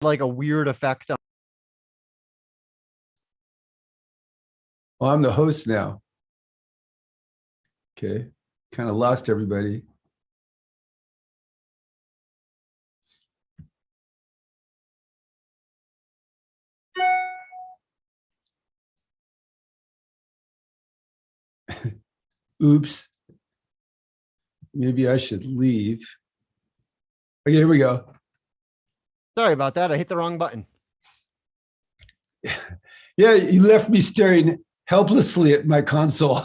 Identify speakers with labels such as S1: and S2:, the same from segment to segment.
S1: like a weird effect on.
S2: Well, I'm the host now. Okay. Kind of lost everybody. Oops. Maybe I should leave. Okay, here we go.
S1: Sorry about that. I hit the wrong button.
S2: Yeah, you left me staring helplessly at my console.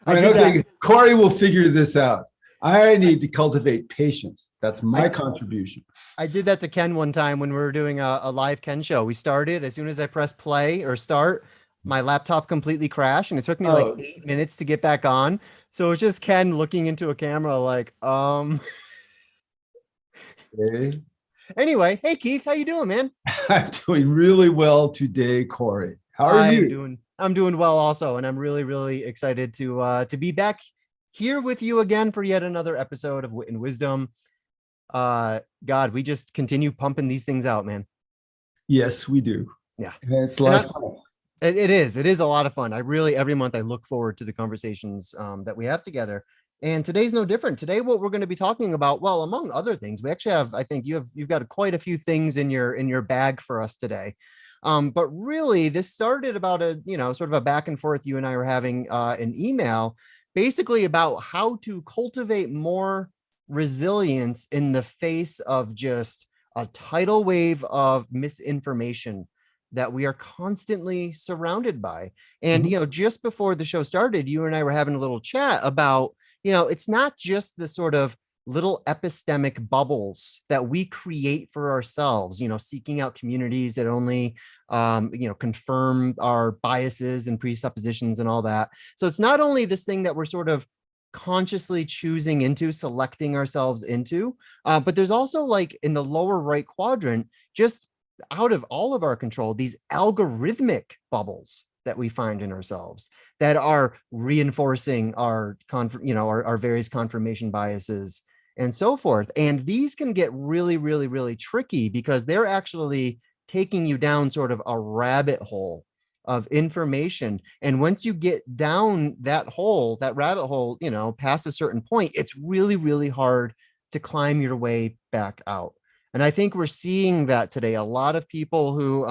S2: Okay, Corey will figure this out. I need to cultivate patience. That's my contribution.
S1: I did that to Ken one time when we were doing a live Ken show. We started, as soon as I pressed play or start, my laptop completely crashed, and it took me like 8 minutes to get back on. So it was just Ken looking into a camera like,
S2: Okay.
S1: Anyway, hey Keith, how you doing, man?
S2: I'm doing really well today, Corey. How are you?
S1: I'm doing well also, and I'm really, really excited to be back here with you again for yet another episode of Wit and Wisdom. God, we just continue pumping these things out, man.
S2: Yes, we do.
S1: Yeah.
S2: And it's a lot of fun.
S1: It is a lot of fun. I really, every month I look forward to the conversations that we have together. And today's no different. Today, what we're going to be talking about, well, among other things, we actually have, I think you've got quite a few things in your bag for us today. But really, this started about sort of a back and forth you and I were having an email, basically about how to cultivate more resilience in the face of just a tidal wave of misinformation that we are constantly surrounded by. And, just before the show started, you and I were having a little chat about, it's not just the sort of little epistemic bubbles that we create for ourselves, seeking out communities that only, confirm our biases and presuppositions and all that. So it's not only this thing that we're sort of consciously choosing into, selecting ourselves into, but there's also, like, in the lower right quadrant, just out of all of our control, these algorithmic bubbles that we find in ourselves that are reinforcing our various confirmation biases and so forth. And these can get really, really, really tricky because they're actually taking you down sort of a rabbit hole of information. And once you get down that rabbit hole, past a certain point, it's really, really hard to climb your way back out. And I think we're seeing that today. A lot of people who,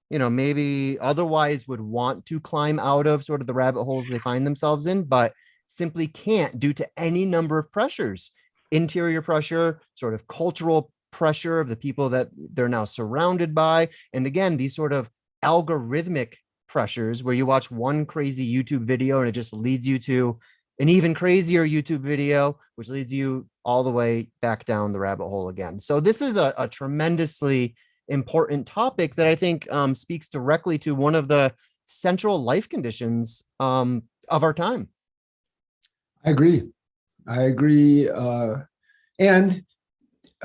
S1: maybe otherwise would want to climb out of sort of the rabbit holes they find themselves in, but simply can't due to any number of pressures, interior pressure, sort of cultural pressure of the people that they're now surrounded by. And again, these sort of algorithmic pressures where you watch one crazy YouTube video and it just leads you to an even crazier YouTube video, which leads you all the way back down the rabbit hole again. So this is a tremendously important topic that I think speaks directly to one of the central life conditions of our time.
S2: I agree. And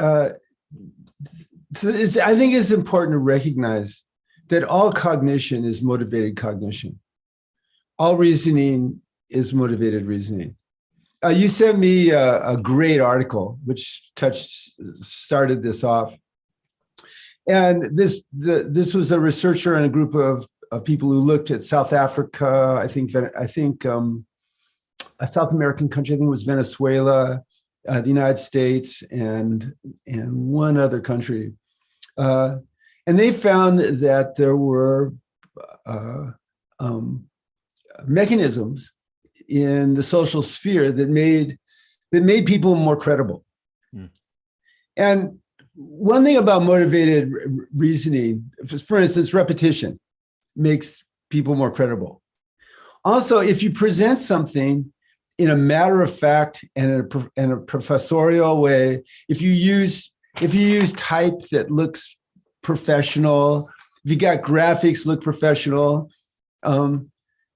S2: I think it's important to recognize that all cognition is motivated cognition. All reasoning is motivated reasoning. You sent me a great article which started this off, and this was a researcher and a group of people who looked at South Africa. I think a South American country. I think it was Venezuela, the United States, and one other country, and they found that there were mechanisms in the social sphere that made people more credible. And one thing about motivated reasoning, for instance, repetition makes people more credible. Also, if you present something in a matter of fact and in a professorial way, if you use type that looks professional, if you got graphics look professional,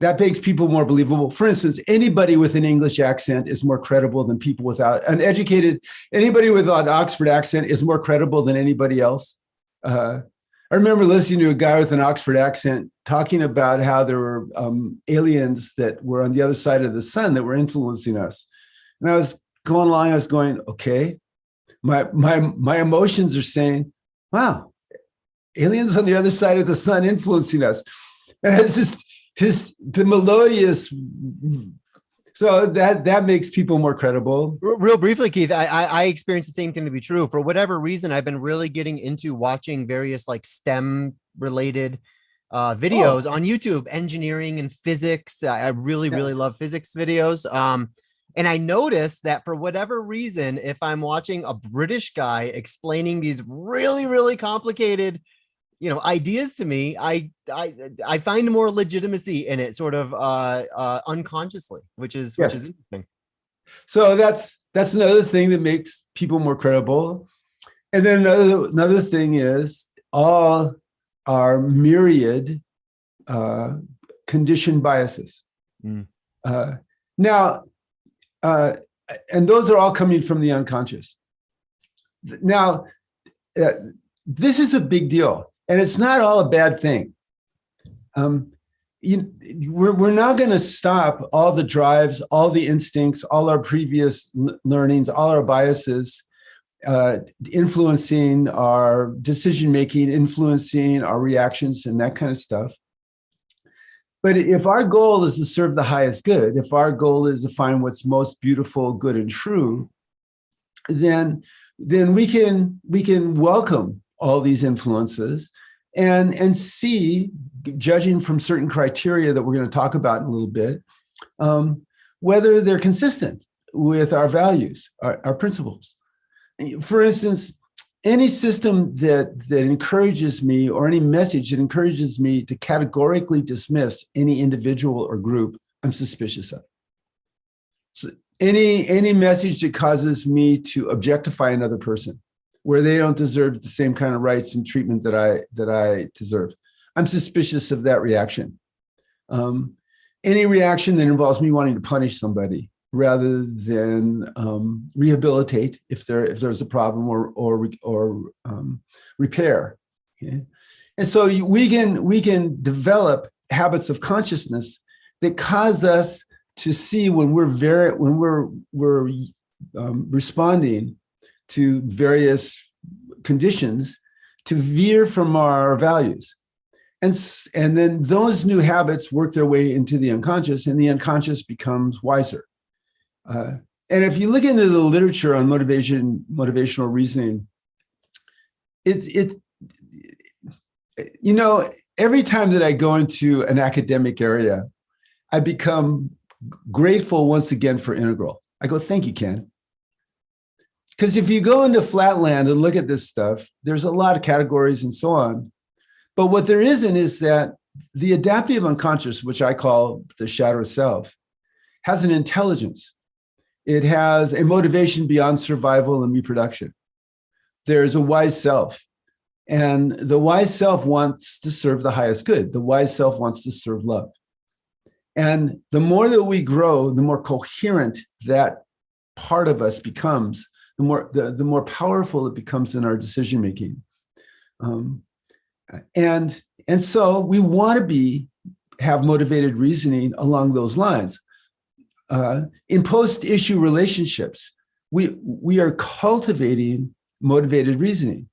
S2: that makes people more believable. For instance, anybody with an English accent is more credible than people without anybody with an Oxford accent is more credible than anybody else. I remember listening to a guy with an Oxford accent talking about how there were aliens that were on the other side of the sun that were influencing us. And I was going along, okay, My emotions are saying, wow, aliens on the other side of the sun influencing us. And it's just the melodious. So that makes people more credible.
S1: Real briefly, Keith, I experienced the same thing to be true. For whatever reason, I've been really getting into watching various like STEM related videos on YouTube, engineering and physics. I really love physics videos. And I noticed that for whatever reason, if I'm watching a British guy explaining these really complicated, ideas to me, I find more legitimacy in it, sort of unconsciously, which is interesting.
S2: So that's another thing that makes people more credible. And then another thing is all our myriad conditioned biases. Now, and those are all coming from the unconscious. Now, this is a big deal, and it's not all a bad thing. We're not going to stop all the drives, all the instincts, all our previous learnings, all our biases influencing our decision-making, influencing our reactions and that kind of stuff. But if our goal is to serve the highest good, if our goal is to find what's most beautiful, good, and true, then we can welcome all these influences and see, judging from certain criteria that we're going to talk about in a little bit, whether they're consistent with our values, our principles. For instance, any system that encourages me, or any message that encourages me to categorically dismiss any individual or group, I'm suspicious of. So any message that causes me to objectify another person, where they don't deserve the same kind of rights and treatment that I deserve, I'm suspicious of that reaction. Any reaction that involves me wanting to punish somebody rather than rehabilitate if there's a problem or repair. Okay? And so we can develop habits of consciousness that cause us to see when we're responding to various conditions, to veer from our values. And then those new habits work their way into the unconscious, and the unconscious becomes wiser. And if you look into the literature on motivational reasoning, every time that I go into an academic area, I become grateful once again for Integral. I go, thank you, Ken. Because if you go into Flatland and look at this stuff, there's a lot of categories and so on. But what there isn't is that the adaptive unconscious, which I call the shadow self, has an intelligence. It has a motivation beyond survival and reproduction. There's a wise self. And the wise self wants to serve the highest good. The wise self wants to serve love. And the more that we grow, the more coherent that part of us becomes, the more powerful it becomes in our decision making. And so we want to have motivated reasoning along those lines. In post-issue relationships, we are cultivating motivated reasoning.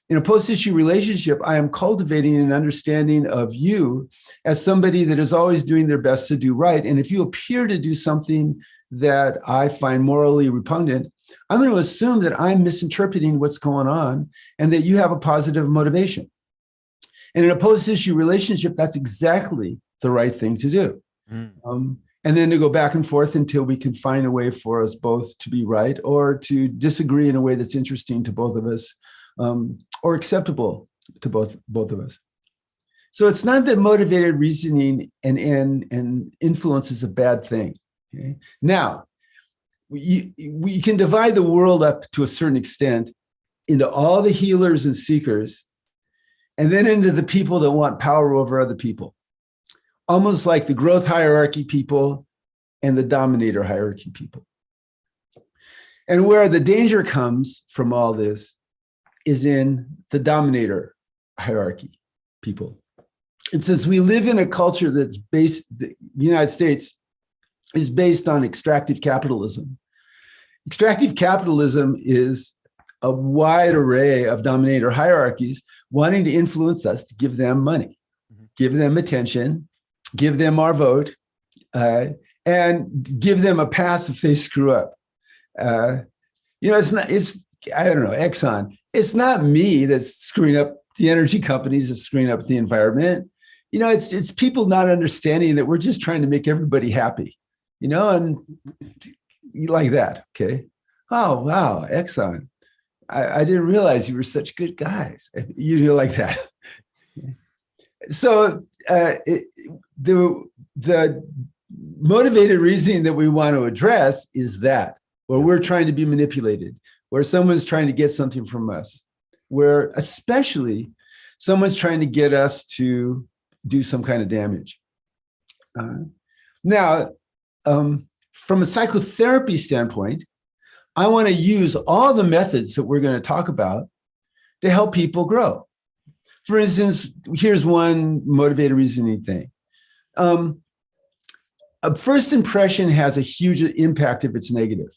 S2: In a post-issue relationship, I am cultivating an understanding of you as somebody that is always doing their best to do right. And if you appear to do something that I find morally repugnant, I'm going to assume that I'm misinterpreting what's going on and that you have a positive motivation. And in a post-issue relationship, that's exactly the right thing to do. And then to go back and forth until we can find a way for us both to be right or to disagree in a way that's interesting to both of us, or acceptable to both of us. So it's not that motivated reasoning and influence is a bad thing. Okay? Now, we can divide the world up to a certain extent into all the healers and seekers, and then into the people that want power over other people, almost like the growth hierarchy people and the dominator hierarchy people. And where the danger comes from all this is in the dominator hierarchy people. And since we live in a culture that's the United States is based on extractive capitalism is a wide array of dominator hierarchies wanting to influence us to give them money, give them attention, give them our vote, and give them a pass if they screw up. I don't know, Exxon. It's not me that's screwing up the energy companies, that's screwing up the environment. It's people not understanding that we're just trying to make everybody happy, and like that. Okay. Oh, wow, Exxon. I didn't realize you were such good guys. Like that. So the motivated reasoning that we want to address is that, where we're trying to be manipulated, where someone's trying to get something from us, where especially someone's trying to get us to do some kind of damage. Now, from a psychotherapy standpoint, I want to use all the methods that we're going to talk about to help people grow. For instance, here's one motivated reasoning thing. A first impression has a huge impact if it's negative.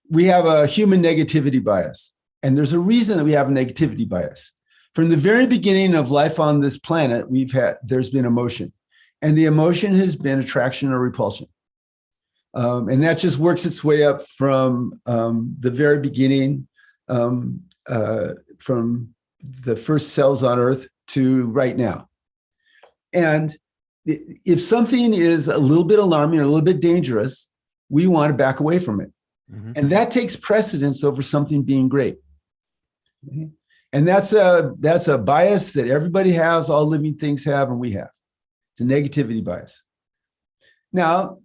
S2: We have a human negativity bias, and there's a reason that we have a negativity bias. From the very beginning of life on this planet, there's been emotion, and the emotion has been attraction or repulsion. And that just works its way up from the very beginning, from the first cells on Earth to right now. And if something is a little bit alarming or a little bit dangerous, we want to back away from it. Mm-hmm. And that takes precedence over something being great. Okay? And that's a bias that everybody has, all living things have, and we have. It's a negativity bias. Now,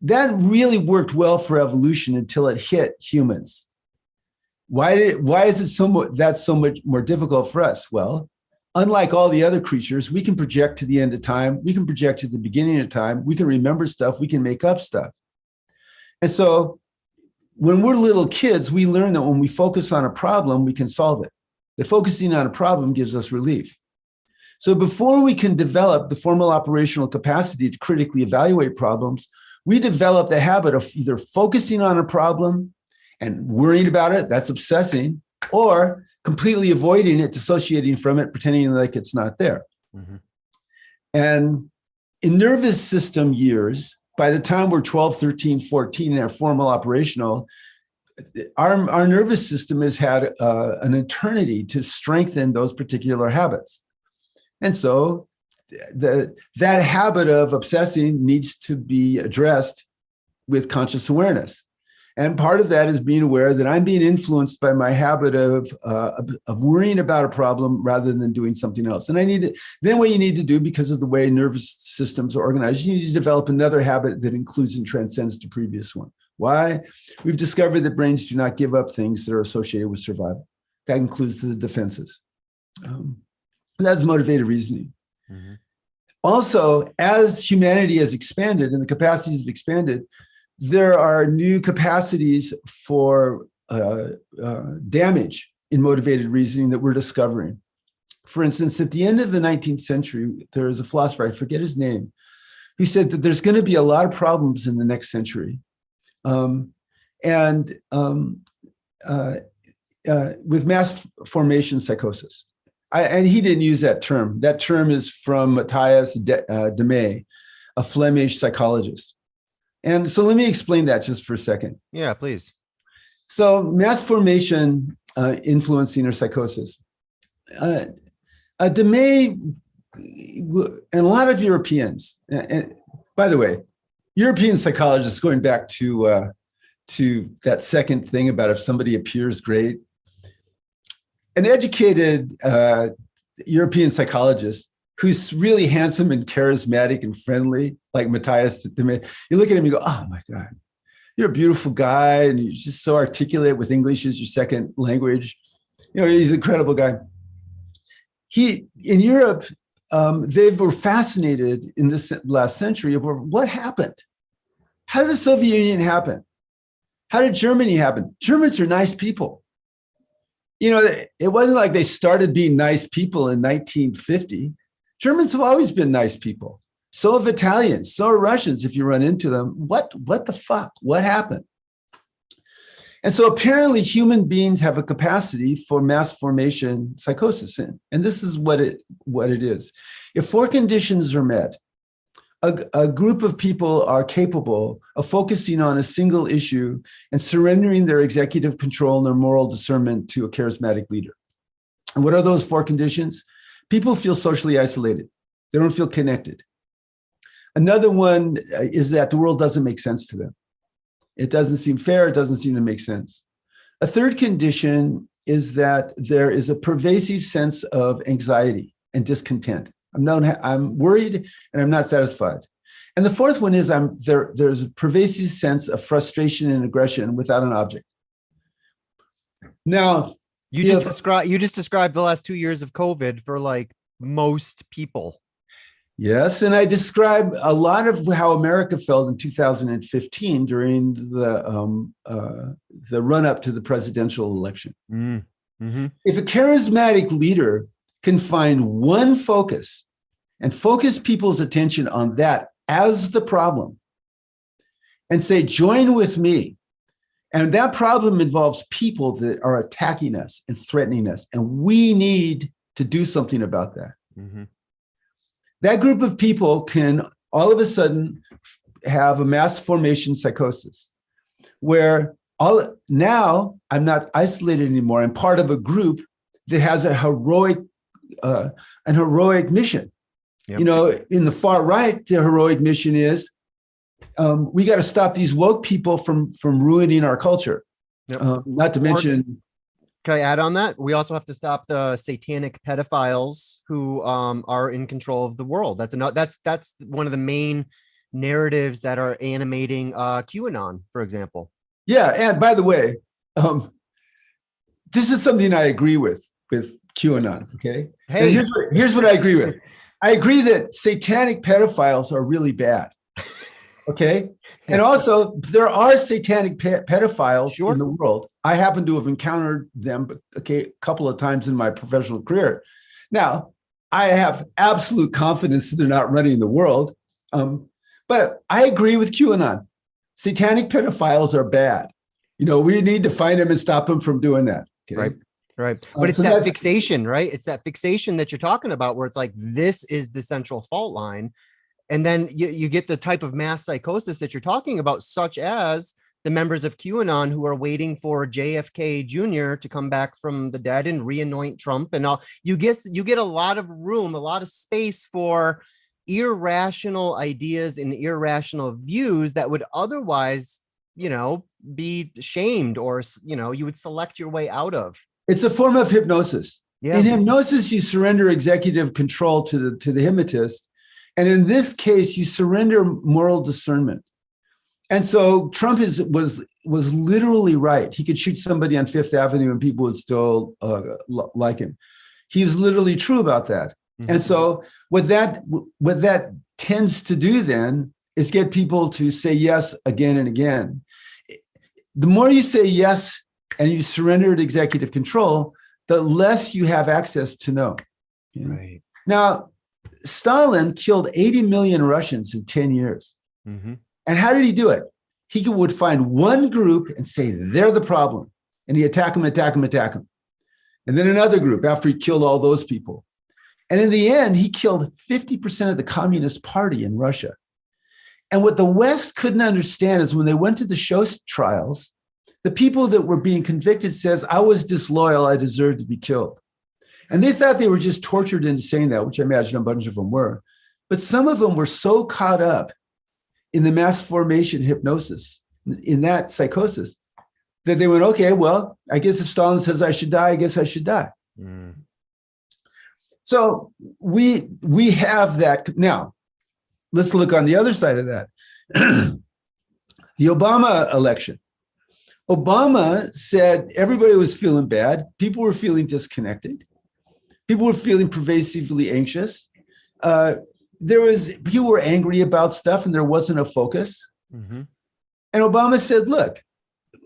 S2: that really worked well for evolution until it hit humans. Why is it so much more difficult for us? Well, unlike all the other creatures, we can project to the end of time. We can project to the beginning of time. We can remember stuff. We can make up stuff. And so when we're little kids, we learn that when we focus on a problem, we can solve it. That focusing on a problem gives us relief. So before we can develop the formal operational capacity to critically evaluate problems, we develop the habit of either focusing on a problem and worrying about it, that's obsessing, or completely avoiding it, dissociating from it, pretending like it's not there. Mm-hmm. And in nervous system years, by the time we're 12, 13, 14 and are formal operational, our nervous system has had an eternity to strengthen those particular habits. And so that habit of obsessing needs to be addressed with conscious awareness. And part of that is being aware that I'm being influenced by my habit of worrying about a problem rather than doing something else. And then what you need to do, because of the way nervous systems are organized, you need to develop another habit that includes and transcends the previous one. Why? We've discovered that brains do not give up things that are associated with survival. That includes the defenses. That's motivated reasoning. Mm-hmm. Also, as humanity has expanded and the capacities have expanded, there are new capacities for damage in motivated reasoning that we're discovering. For instance, at the end of the 19th century, there was a philosopher, I forget his name, who said that there's going to be a lot of problems in the next century. With mass formation psychosis. And he didn't use that term. That term is from Matthias de May, a Flemish psychologist. And so let me explain that just for a second.
S1: Yeah, please.
S2: So mass formation influencing or psychosis. De May and a lot of Europeans, and by the way, European psychologists, going back to that second thing about if somebody appears great, an educated European psychologist who's really handsome and charismatic and friendly, like Matthias de May, you look at him, you go, oh my God, you're a beautiful guy, and you're just so articulate with English as your second language. He's an incredible guy. In Europe, they were fascinated in this last century over what happened. How did the Soviet Union happen? How did Germany happen? Germans are nice people. It wasn't like they started being nice people in 1950. Germans have always been nice people. So have Italians, so are Russians if you run into them. What the fuck? What happened? And so apparently human beings have a capacity for mass formation psychosis. And this is what it is. If four conditions are met, a group of people are capable of focusing on a single issue and surrendering their executive control and their moral discernment to a charismatic leader. And what are those four conditions? People feel socially isolated. They don't feel connected. Another one is that the world doesn't make sense to them. It doesn't seem fair. It doesn't seem to make sense. A third condition is that there is a pervasive sense of anxiety and discontent. I'm worried and I'm not satisfied. And the fourth one is there's a pervasive sense of frustration and aggression without an object. Now,
S1: you just described the last 2 years of COVID for like most people.
S2: Yes, and I describe a lot of how America felt in 2015 during the run-up to the presidential election. Mm-hmm. If a charismatic leader can find one focus and focus people's attention on that as the problem and say, join with me. And that problem involves people that are attacking us and threatening us. And we need to do something about that. Mm-hmm. That group of people can all of a sudden have a mass formation psychosis where now I'm not isolated anymore. I'm part of a group that has a heroic mission. Yep. You know, in the far right, the heroic mission is we got to stop these woke people from ruining our culture. Yep. Not to mention.
S1: Can I add on that? We also have to stop the satanic pedophiles who are in control of the world. That's one of the main narratives that are animating QAnon, for example.
S2: Yeah, and by the way, this is something I agree with QAnon. Okay, hey, here's what I agree with. I agree that satanic pedophiles are really bad. Okay, and also there are satanic pedophiles in the world. I happen to have encountered them a couple of times in my professional career. Now, I have absolute confidence that they're not running the world, but I agree with QAnon. Satanic pedophiles are bad. You know, we need to find them and stop them from doing that. Okay?
S1: Right. But it's that fixation, right? It's that fixation that you're talking about where it's like, this is the central fault line. And then you get the type of mass psychosis that you're talking about, such as the members of QAnon who are waiting for JFK Jr. to come back from the dead and re-anoint Trump and all. You get a lot of room, a lot of space for irrational ideas and irrational views that would otherwise, be shamed or, you would select your way out of.
S2: It's a form of hypnosis. Yeah. In hypnosis, you surrender executive control to the hypnotist. And in this case, you surrender moral discernment. And so Trump was literally right. He could shoot somebody on Fifth Avenue and people would still like him. He was literally true about that. Mm-hmm. And so what that tends to do then is get people to say yes again and again. The more you say yes and you surrender to executive control, the less you have access to know. Right. Now, Stalin killed 80 million Russians in 10 years. Mm-hmm. And how did he do it? He would find one group and say, they're the problem. And he attack them. And then another group after he killed all those people. And in the end, he killed 50% of the Communist Party in Russia. And what the West couldn't understand is when they went to the show trials, the people that were being convicted says, I was disloyal, I deserved to be killed. And they thought they were just tortured into saying that, which I imagine a bunch of them were. But some of them were so caught up in the mass formation hypnosis, in that psychosis, that they went, okay, well, I guess if Stalin says I should die, I guess I should die. Mm. So we have that. Now, let's look on the other side of that. The Obama election. Obama said everybody was feeling bad. People were feeling disconnected. People were feeling pervasively anxious. People were angry about stuff and there wasn't a focus. Mm-hmm. And Obama said, look,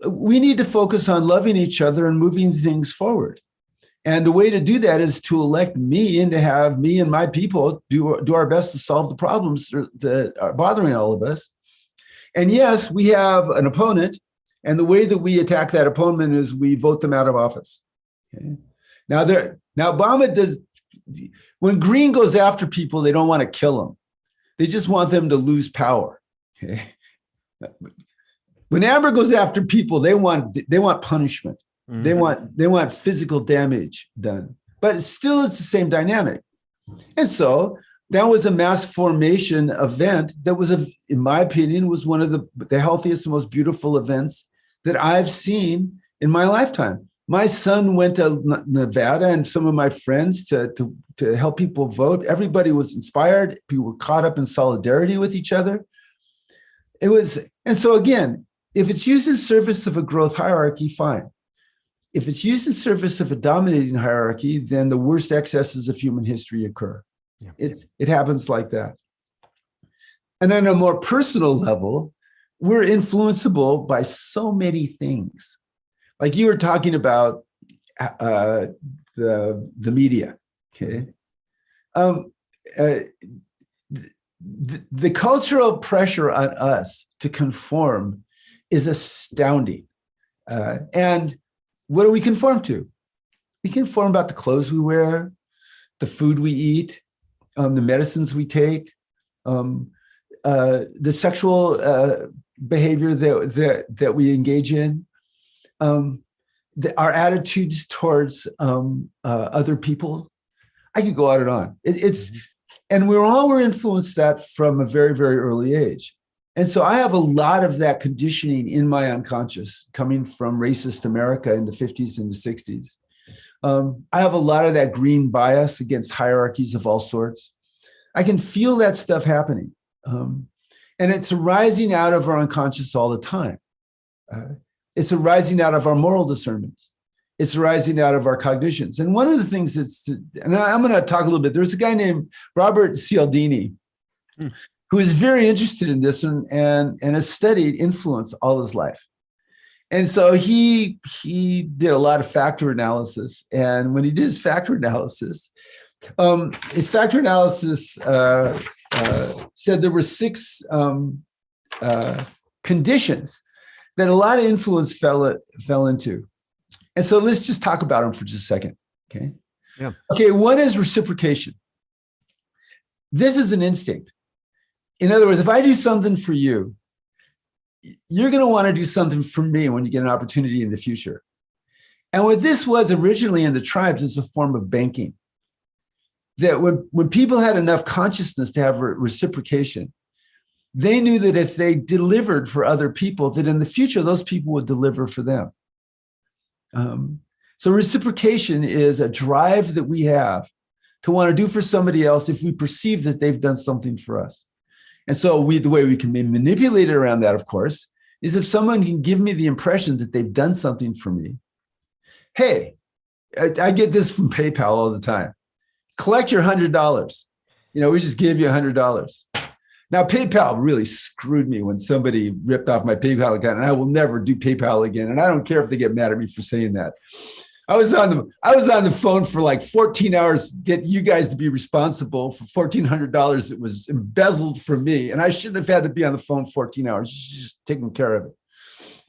S2: we need to focus on loving each other and moving things forward. And the way to do that is to elect me and to have me and my people do our best to solve the problems that are bothering all of us. And yes, we have an opponent And the way that we attack that opponent is we vote them out of office. Okay? Now Obama does, when green goes after people, they don't want to kill them. They just want them to lose power. Okay? When Amber goes after people, they want punishment. Mm-hmm. They want physical damage done. But still, it's the same dynamic. And so that was a mass formation event that was, in my opinion, was one of the healthiest and most beautiful events that I've seen in my lifetime. My son went to Nevada and some of my friends to help people vote. Everybody was inspired. People were caught up in solidarity with each other. And so again, if it's used in service of a growth hierarchy, fine. If it's used in service of a dominating hierarchy, then the worst excesses of human history occur. Yeah. It happens like that. And on a more personal level, we're influenceable by so many things. Like you were talking about the media, okay? The cultural pressure on us to conform is astounding. And what do we conform to? We conform about the clothes we wear, the food we eat, the medicines we take, the sexual behavior that we engage in, our attitudes towards other people. I could go on and on. And we're influenced that from a very, very early age. And so I have a lot of that conditioning in my unconscious coming from racist America in the 50s and the 60s. I have a lot of that green bias against hierarchies of all sorts. I can feel that stuff happening. And it's arising out of our unconscious all the time. It's arising out of our moral discernments. It's arising out of our cognitions. And one of the things and I'm going to talk a little bit, there's a guy named Robert Cialdini who is very interested in this and has studied influence all his life. And so he did a lot of factor analysis. And when he did his factor analysis said there were 6 conditions that a lot of influence fell into. And so let's just talk about them for just a second, okay? Yeah. Okay, one is reciprocation. This is an instinct. In other words, if I do something for you, you're going to want to do something for me when you get an opportunity in the future. And what this was originally in the tribes is a form of banking. That when people had enough consciousness to have reciprocation, they knew that if they delivered for other people, that in the future, those people would deliver for them. So reciprocation is a drive that we have to want to do for somebody else if we perceive that they've done something for us. And so the way we can be manipulated around that, of course, is if someone can give me the impression that they've done something for me. Hey, I get this from PayPal all the time. Collect your $100. We just gave you $100. Now, PayPal really screwed me when somebody ripped off my PayPal account, and I will never do PayPal again. And I don't care if they get mad at me for saying that. I was on the phone for like 14 hours to get you guys to be responsible for $1,400 that was embezzled from me. And I shouldn't have had to be on the phone 14 hours. You should just taking care of it.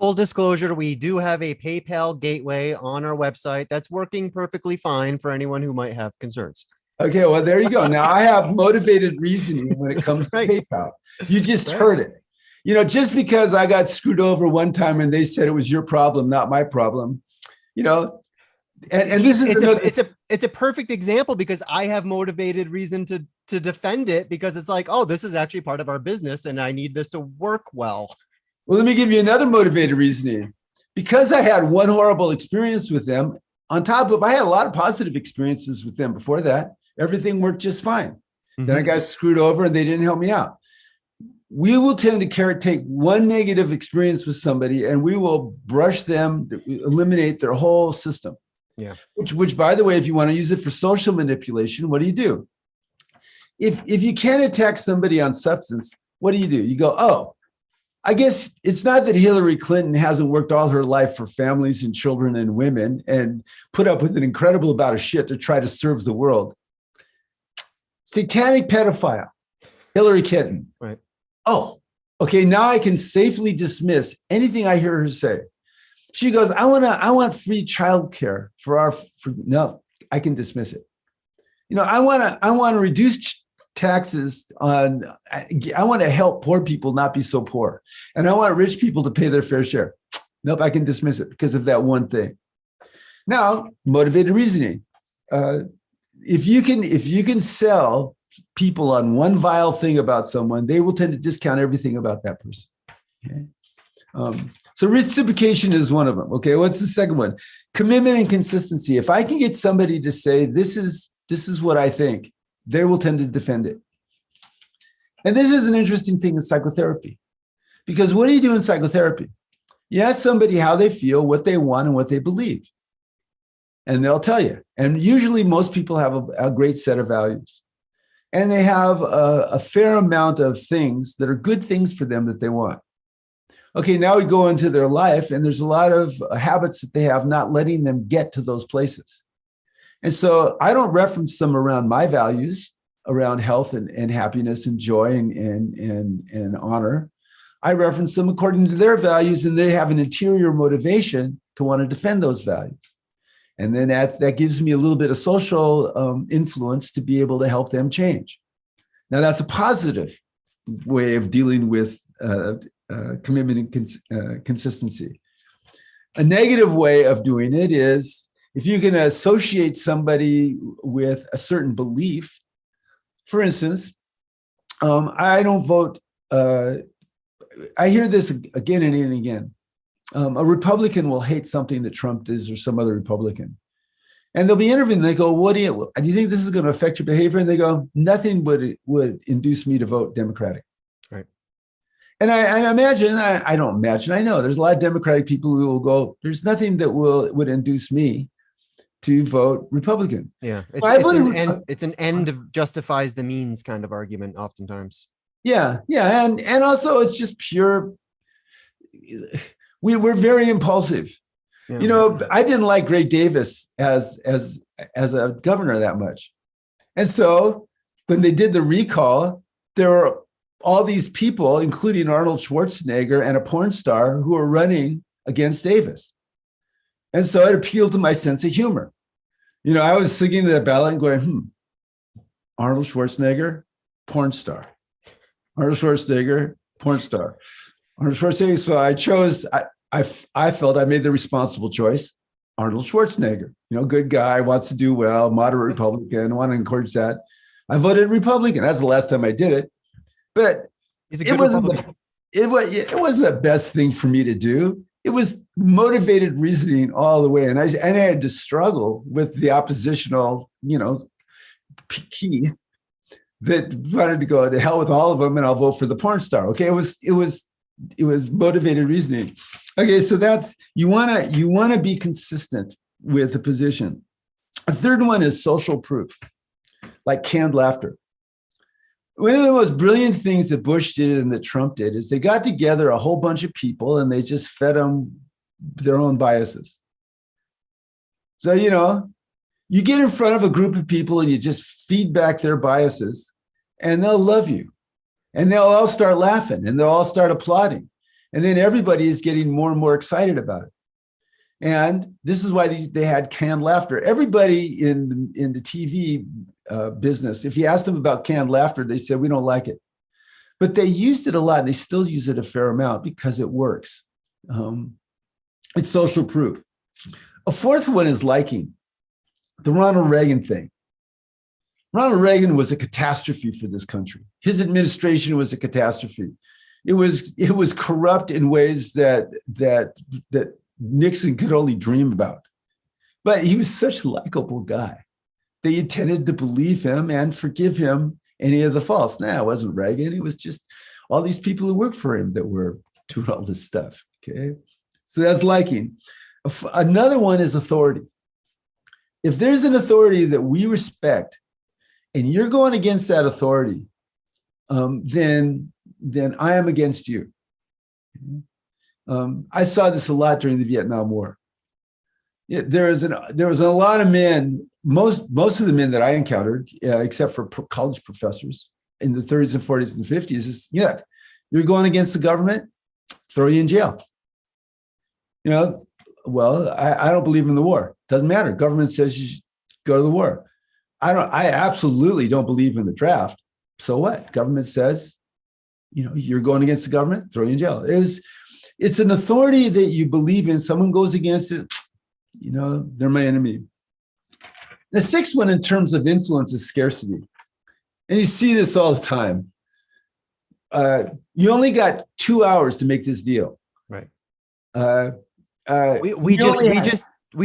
S1: Full disclosure, we do have a PayPal gateway on our website that's working perfectly fine for anyone who might have concerns.
S2: Okay, well, there you go. Now I have motivated reasoning when it comes to PayPal. You just heard it. Just because I got screwed over one time and they said it was your problem, not my problem, and this is
S1: it's a perfect example because I have motivated reason to defend it because it's like, oh, this is actually part of our business and I need this to work well.
S2: Well, let me give you another motivated reasoning. Because I had one horrible experience with them, on top of I had a lot of positive experiences with them before that. Everything worked just fine. Mm-hmm. Then I got screwed over and they didn't help me out. We will tend to take one negative experience with somebody and we will brush them, eliminate their whole system. Yeah. Which, by the way, if you want to use it for social manipulation, what do? If you can't attack somebody on substance, what do? You go, oh, I guess it's not that Hillary Clinton hasn't worked all her life for families and children and women and put up with an incredible amount of shit to try to serve the world. Satanic pedophile, Hillary Clinton.
S1: Right.
S2: Oh, Okay, now I can safely dismiss anything I hear her say. She goes, I want free childcare no, I can dismiss it. I want to reduce taxes I want to help poor people not be so poor. And I want rich people to pay their fair share. Nope, I can dismiss it because of that one thing. Now, motivated reasoning. If you can sell people on one vile thing about someone, they will tend to discount everything about that person. Okay. So reciprocation is one of them. Okay, what's the second one? Commitment and consistency. If I can get somebody to say, this is what I think, they will tend to defend it. And this is an interesting thing in psychotherapy, because what do you do in psychotherapy? You ask somebody how they feel, what they want, and what they believe. And they'll tell you. And usually most people have a great set of values. And they have a fair amount of things that are good things for them that they want. Okay, now we go into their life, and there's a lot of habits that they have not letting them get to those places. And so I don't reference them around my values, around health and happiness and joy and honor. I reference them according to their values, and they have an interior motivation to want to defend those values. And then that gives me a little bit of social influence to be able to help them change. Now, that's a positive way of dealing with commitment and consistency. A negative way of doing it is if you can associate somebody with a certain belief. For instance, I don't vote. I hear this again and again. A Republican will hate something that Trump is or some other Republican. And they'll be interviewed and they go, do you think this is going to affect your behavior? And they go, nothing would induce me to vote Democratic.
S1: Right.
S2: And I imagine, I don't imagine, I know there's a lot of Democratic people who will go, there's nothing that would induce me to vote Republican.
S1: Yeah. It's an end justifies the means kind of argument oftentimes.
S2: Yeah. Yeah. And also it's just pure, we're very impulsive. Yeah. I didn't like Gray Davis as a governor that much. And so when they did the recall, there were all these people, including Arnold Schwarzenegger and a porn star, who were running against Davis. And so it appealed to my sense of humor. I was singing to the ballot and going, Arnold Schwarzenegger, porn star. Arnold Schwarzenegger, porn star. Arnold Schwarzenegger. So I chose, I felt I made the responsible choice. Arnold Schwarzenegger, good guy, wants to do well, moderate Republican, want to encourage that. I voted Republican. That's the last time I did it. But it wasn't the best thing for me to do. It was motivated reasoning all the way. And I had to struggle with the oppositional, Keith, that wanted to go to hell with all of them and I'll vote for the porn star. Okay. It was motivated reasoning. Okay. So that's, you want to be consistent with the position. A third one is social proof, like canned laughter. One of the most brilliant things that Bush did and that Trump did is they got together a whole bunch of people and they just fed them their own biases. So, you get in front of a group of people and you just feed back their biases and they'll love you and they'll all start laughing and they'll all start applauding. And then everybody is getting more and more excited about it. And this is why they had canned laughter. Everybody in the TV business, if you ask them about canned laughter, they said, we don't like it. But they used it a lot. And they still use it a fair amount because it works. It's social proof. A fourth one is liking. The Ronald Reagan thing. Ronald Reagan was a catastrophe for this country. His administration was a catastrophe. It was corrupt in ways that Nixon could only dream about. But he was such a likable guy. They tended to believe him and forgive him any of the faults. Now, it wasn't Reagan. It was just all these people who worked for him that were doing all this stuff. Okay. So that's liking. Another one is authority. If there's an authority that we respect and you're going against that authority, then I am against you. I saw this a lot during the Vietnam War. There was a lot of men, most of the men that I encountered, except for college professors in the 30s and 40s and 50s, You're going against the government, throw you in jail. Well, I don't believe in the war. Doesn't matter. Government says you should go to the war. I absolutely don't believe in the draft. So what? Government says, you're going against the government, throw you in jail. It's an authority that you believe in. Someone goes against it, they're my enemy. The sixth one in terms of influence is scarcity. And you see this all the time. You only got 2 hours to make this deal.
S1: Right.
S2: We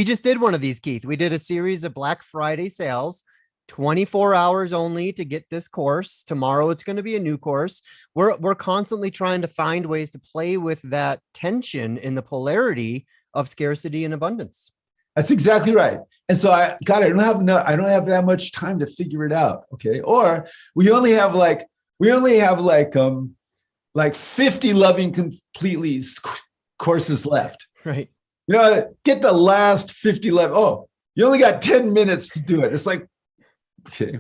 S1: just did one of these, Keith. We did a series of Black Friday sales, 24 hours only to get this course. Tomorrow it's going to be a new course. We're constantly trying to find ways to play with that tension in the polarity of scarcity and abundance.
S2: That's exactly right. And so I don't have that much time to figure it out. Okay. Or we only have like 50 Loving Completely courses left.
S1: Right.
S2: Get the last 50 left. Oh, you only got 10 minutes to do it. It's like, okay.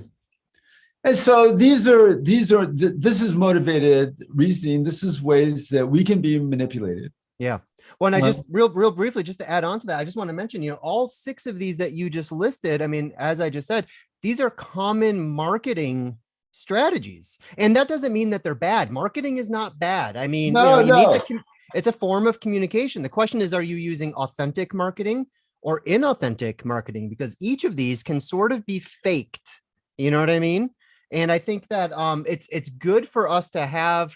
S2: And so this is motivated reasoning. This is ways that we can be manipulated.
S1: Yeah. Well, and I just real briefly, just to add on to that, I just want to mention, all 6 of these that you just listed. I mean, as I just said, these are common marketing strategies, and that doesn't mean that they're bad. Marketing is not bad. I mean, it's a form of communication. The question is, are you using authentic marketing or inauthentic marketing? Because each of these can sort of be faked. You know what I mean? And I think that it's good for us to have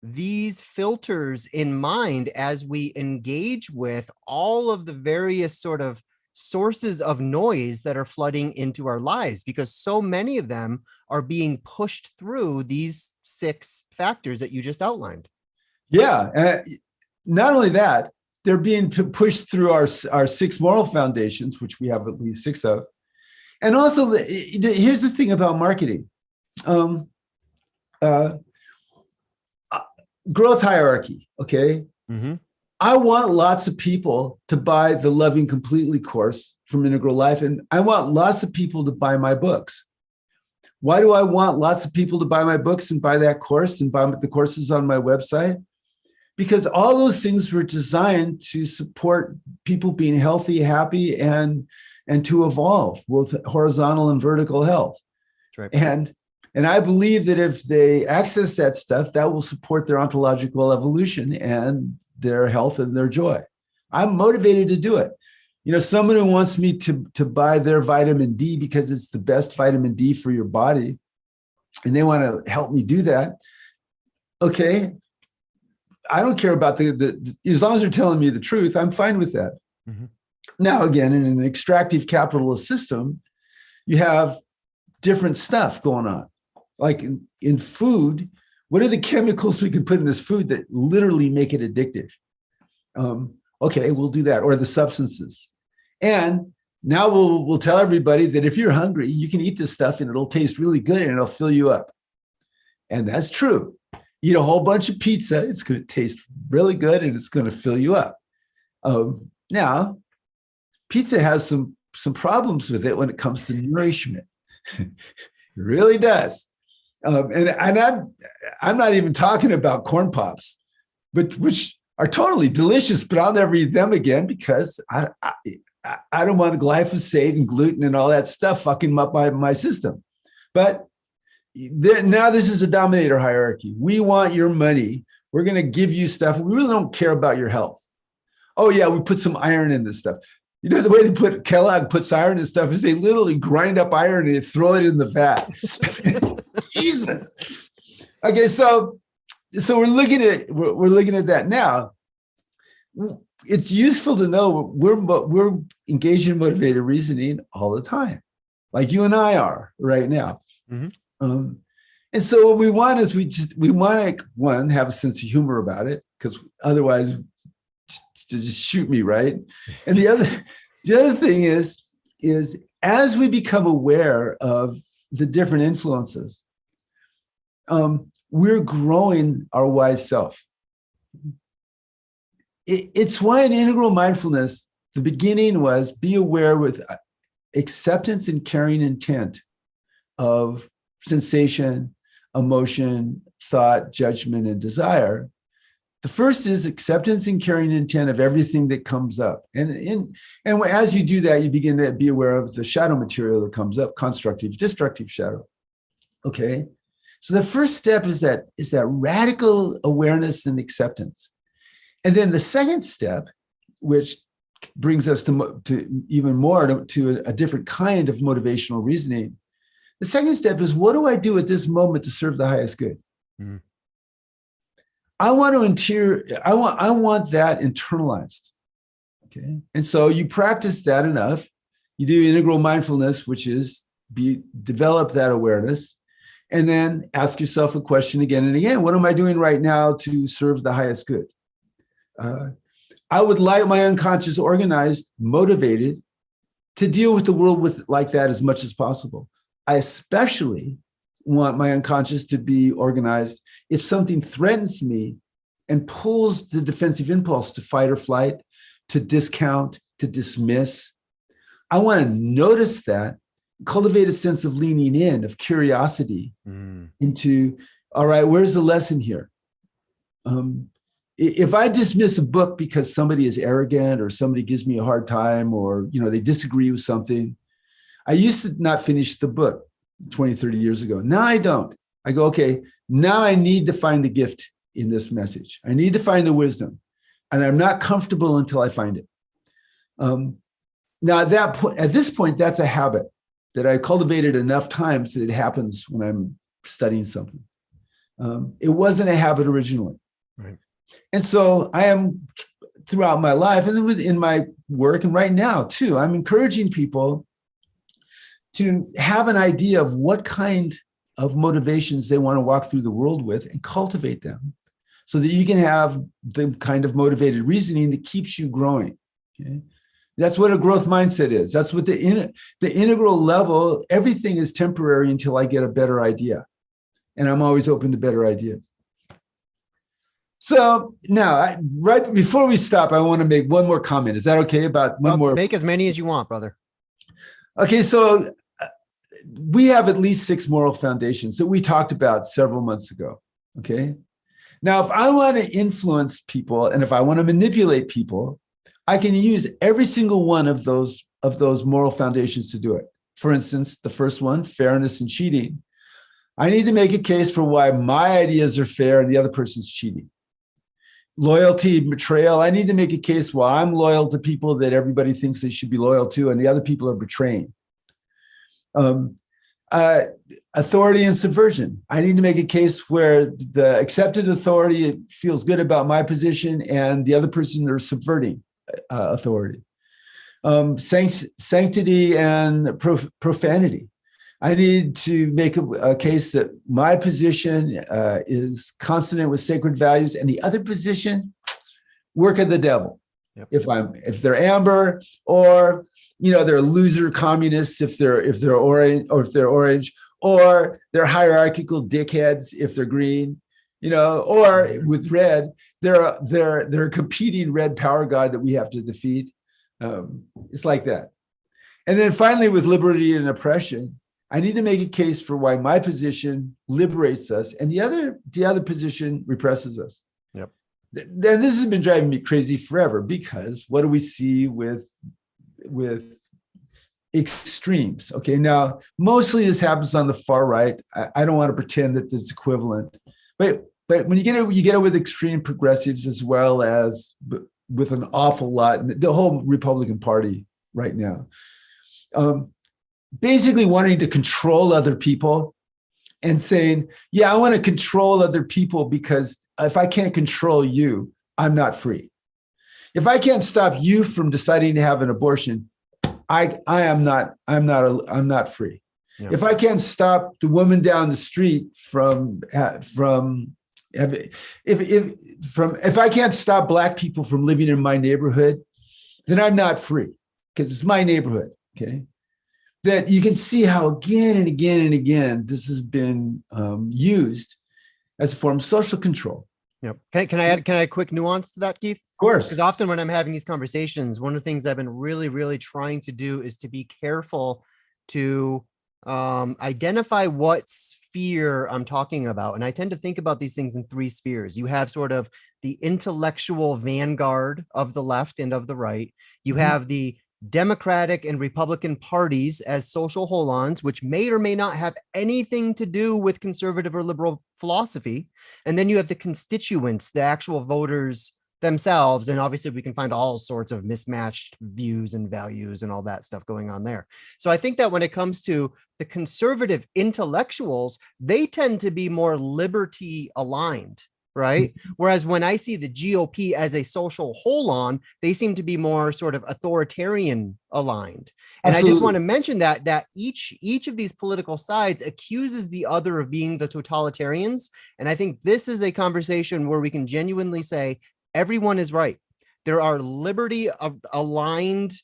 S1: these filters in mind as we engage with all of the various sort of sources of noise that are flooding into our lives, because so many of them are being pushed through these 6 factors that you just outlined.
S2: Yeah. Not only that, they're being pushed through our 6 moral foundations, which we have at least 6 of. And also, here's the thing about marketing. Growth hierarchy, okay? Mm-hmm. I want lots of people to buy the Loving Completely course from Integral Life, and I want lots of people to buy my books. Why do I want lots of people to buy my books and buy that course and buy the courses on my website? Because all those things were designed to support people being healthy, happy, and to evolve with horizontal and vertical health. That's right. And I believe that if they access that stuff, that will support their ontological evolution and their health and their joy. I'm motivated to do it. Someone who wants me to buy their vitamin D because it's the best vitamin D for your body, and they want to help me do that. Okay. I don't care about as long as they're telling me the truth, I'm fine with that. Mm-hmm. Now, again, in an extractive capitalist system, you have different stuff going on. Like in food, what are the chemicals we can put in this food that literally make it addictive? Okay, we'll do that. Or the substances. And now we'll tell everybody that if you're hungry, you can eat this stuff and it'll taste really good and it'll fill you up. And that's true. Eat a whole bunch of pizza, it's going to taste really good and it's going to fill you up. Now, pizza has some problems with it when it comes to nourishment. It really does. And I'm not even talking about corn pops, which are totally delicious, but I'll never eat them again because I don't want glyphosate and gluten and all that stuff fucking up my system. But now this is a dominator hierarchy. We want your money. We're going to give you stuff. We really don't care about your health. Oh yeah, we put some iron in this stuff. The way Kellogg puts iron in stuff is they literally grind up iron and they throw it in the vat. Jesus. Okay, so we're looking at that now. It's useful to know we're engaged in motivated reasoning all the time, like you and I are right now. Mm-hmm. And so what we want is we want to, one, have a sense of humor about it, because otherwise just shoot me, right? And the other thing is as we become aware of the different influences, we're growing our wise self. It's why in integral mindfulness, the beginning was be aware with acceptance and caring intent of sensation, emotion, thought, judgment, and desire. The first is acceptance and carrying intent of everything that comes up. And as you do that, you begin to be aware of the shadow material that comes up, constructive, destructive shadow. Okay. So the first step is that radical awareness and acceptance. And then the second step, which brings us to even more to a different kind of motivational reasoning. The second step is, what do I do at this moment to serve the highest good? Mm-hmm. I want that internalized. Okay. And so you practice that enough. You do integral mindfulness, which is develop that awareness, and then ask yourself a question again and again. What am I doing right now to serve the highest good? I would like my unconscious organized, motivated to deal with the world like that as much as possible. I especially want my unconscious to be organized if something threatens me and pulls the defensive impulse to fight or flight, to discount, to dismiss. I want to notice that, cultivate a sense of leaning in, of curiosity into, all right, where's the lesson here? If I dismiss a book because somebody is arrogant or somebody gives me a hard time or, they disagree with something, I used to not finish the book 20, 30 years ago. Now I don't. I go, okay, now I need to find the gift in this message. I need to find the wisdom, and I'm not comfortable until I find it. Now at this point, that's a habit that I cultivated enough times that it happens when I'm studying something. It wasn't a habit originally. Right. And so I am throughout my life and in my work and right now too, I'm encouraging people to have an idea of what kind of motivations they want to walk through the world with and cultivate them so that you can have the kind of motivated reasoning that keeps you growing. Okay? That's what a growth mindset is. That's what the integral level, everything is temporary until I get a better idea. And I'm always open to better ideas. So now, right before we stop, I want to make one more comment. Is that okay? About one more?
S1: Make as many as you want, brother.
S2: Okay, so we have at least 6 moral foundations that we talked about several months ago. Okay. Now, if I want to influence people and if I want to manipulate people, I can use every single one of those moral foundations to do it. For instance, the first one, fairness and cheating. I need to make a case for why my ideas are fair and the other person's cheating. Loyalty, betrayal. I need to make a case why I'm loyal to people that everybody thinks they should be loyal to, and the other people are betraying. Authority and subversion. I need to make a case where the accepted authority feels good about my position, and the other person are subverting authority. Sanctity and profanity. I need to make a case that my position is consonant with sacred values, and the other position, work of the devil. Yep. If they're amber, or they're loser communists if they're orange, or they're hierarchical dickheads if they're green, or with red, they're a competing red power god that we have to defeat. It's like that. And then finally, with liberty and oppression, I need to make a case for why my position liberates us and the other position represses us. Yep. And this has been driving me crazy forever, because what do we see with extremes? Okay, now mostly this happens on the far right. I don't want to pretend that this is equivalent, but when you get it with extreme progressives as well as with an awful lot, the whole Republican Party right now. Basically wanting to control other people and saying, yeah, I want to control other people because if I can't control you, I'm not free. If I can't stop you from deciding to have an abortion, I'm not free. Yeah. If I can't stop the woman down the street if I can't stop Black people from living in my neighborhood, then I'm not free, because it's my neighborhood. Okay. That you can see how again and again and again this has been used as a form of social control.
S1: Yep. Can I add a quick nuance to that, Keith?
S2: Of course.
S1: Because often when I'm having these conversations, one of the things I've been really, really trying to do is to be careful to identify what's sphere I'm talking about. And I tend to think about these things in three spheres. You have sort of the intellectual vanguard of the left and of the right. You have the Democratic and Republican parties as social hold-ons, which may or may not have anything to do with conservative or liberal philosophy. And then you have the constituents, the actual voters themselves. And obviously we can find all sorts of mismatched views and values and all that stuff going on there. So I think that when it comes to the conservative intellectuals, they tend to be more liberty aligned, right? Whereas when I see the GOP as a social hold-on, they seem to be more sort of authoritarian aligned. And Absolutely. I just want to mention that each of these political sides accuses the other of being the totalitarians. And I think this is a conversation where we can genuinely say everyone is right. There are liberty aligned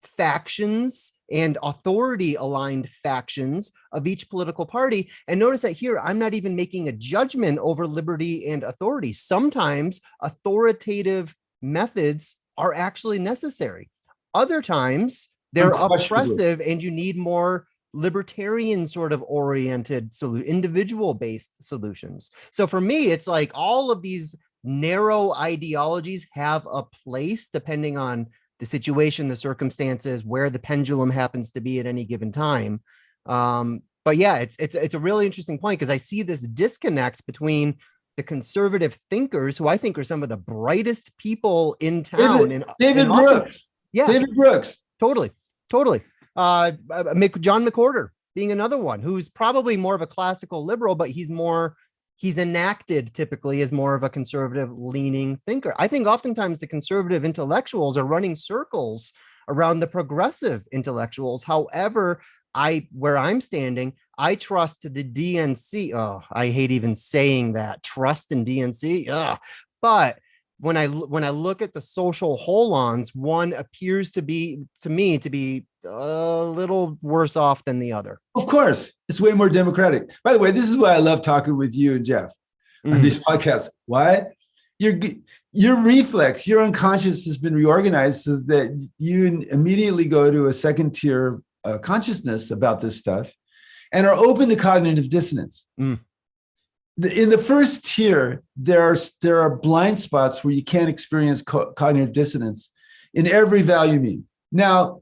S1: factions and authority aligned factions of each political party. And notice that here, I'm not even making a judgment over liberty and authority. Sometimes authoritative methods are actually necessary. Other times they're oppressive and you need more libertarian sort of oriented, individual based solutions. So for me, it's like all of these narrow ideologies have a place depending on the situation, the circumstances, where the pendulum happens to be at any given time. But yeah, it's a really interesting point because I see this disconnect between the conservative thinkers, who I think are some of the brightest people in town.
S2: David Brooks. Yeah, David Brooks.
S1: Totally. John McWhorter being another one who's probably more of a classical liberal, but he's enacted typically as more of a conservative leaning thinker. I think oftentimes the conservative intellectuals are running circles around the progressive intellectuals. However, where I'm standing, I trust the DNC. Oh, I hate even saying that, trust in DNC. But when I look at the social hold-ons, one appears to me to be a little worse off than the other.
S2: Of course, it's way more democratic. By the way, this is why I love talking with you and Jeff on these podcasts. Why? Your reflex, your unconscious has been reorganized so that you immediately go to a second tier consciousness about this stuff and are open to cognitive dissonance. In the first tier, there are blind spots where you can't experience cognitive dissonance in every value mean. Now,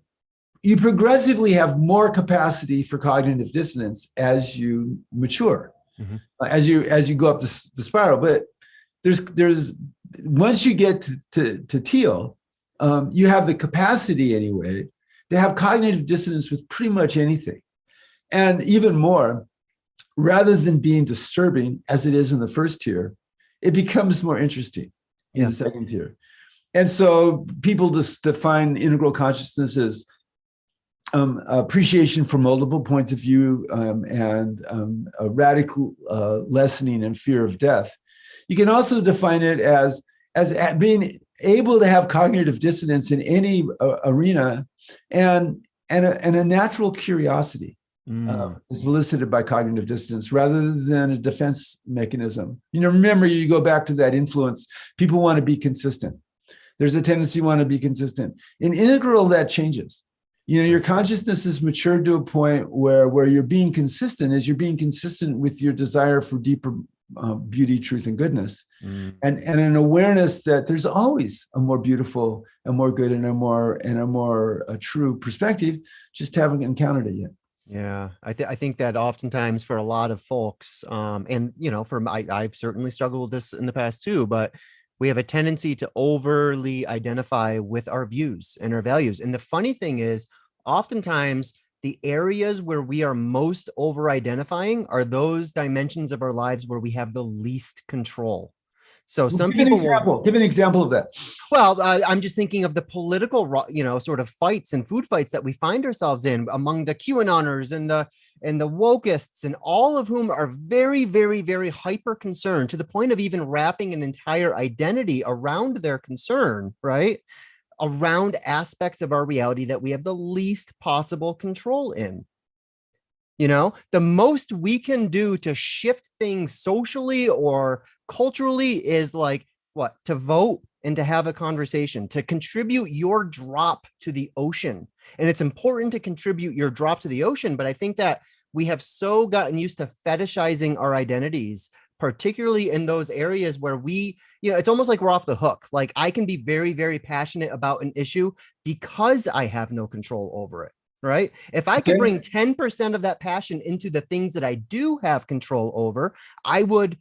S2: you progressively have more capacity for cognitive dissonance as you mature, as you go up the spiral. But there's once you get to teal, you have the capacity anyway to have cognitive dissonance with pretty much anything, and even more. Rather than being disturbing as it is in the first tier, it becomes more interesting in the second tier. And so people just define integral consciousness as appreciation for multiple points of view and a radical lessening in fear of death. You can also define it as being able to have cognitive dissonance in any arena and a natural curiosity. Is elicited by cognitive dissonance rather than a defense mechanism. Remember, you go back to that influence. People want to be consistent. There's a tendency to want to be consistent. In integral, that changes. Your consciousness is matured to a point where you're being consistent with your desire for deeper beauty, truth, and goodness, and an awareness that there's always a more beautiful, a more good, and a more true perspective. Just haven't encountered it yet.
S1: Yeah, I think that oftentimes for a lot of folks, and I've certainly struggled with this in the past too, but we have a tendency to overly identify with our views and our values. And the funny thing is, oftentimes the areas where we are most over-identifying are those dimensions of our lives where we have the least control. So some people will
S2: give an example of that.
S1: Well, I'm just thinking of the political, sort of fights and food fights that we find ourselves in among the QAnoners and the wokeists, and all of whom are very, very, very hyper concerned to the point of even wrapping an entire identity around their concern, right? Around aspects of our reality that we have the least possible control in. The most we can do to shift things socially or culturally is to vote and to have a conversation, to contribute your drop to the ocean. And it's important to contribute your drop to the ocean. But I think that we have so gotten used to fetishizing our identities, particularly in those areas where we, it's almost like we're off the hook. Like I can be very, very passionate about an issue because I have no control over it. Right. If I could bring 10% of that passion into the things that I do have control over, I would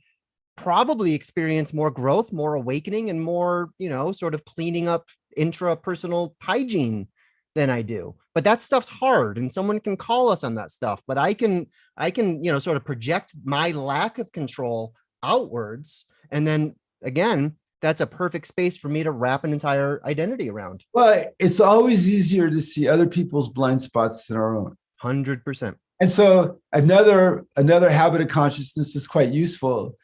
S1: probably experience more growth, more awakening, and more, sort of cleaning up intrapersonal hygiene than I do. But that stuff's hard, and someone can call us on that stuff. But I can, sort of project my lack of control outwards. And then again, that's a perfect space for me to wrap an entire identity around.
S2: Well, it's always easier to see other people's blind spots than our own.
S1: 100%.
S2: And so another habit of consciousness is quite useful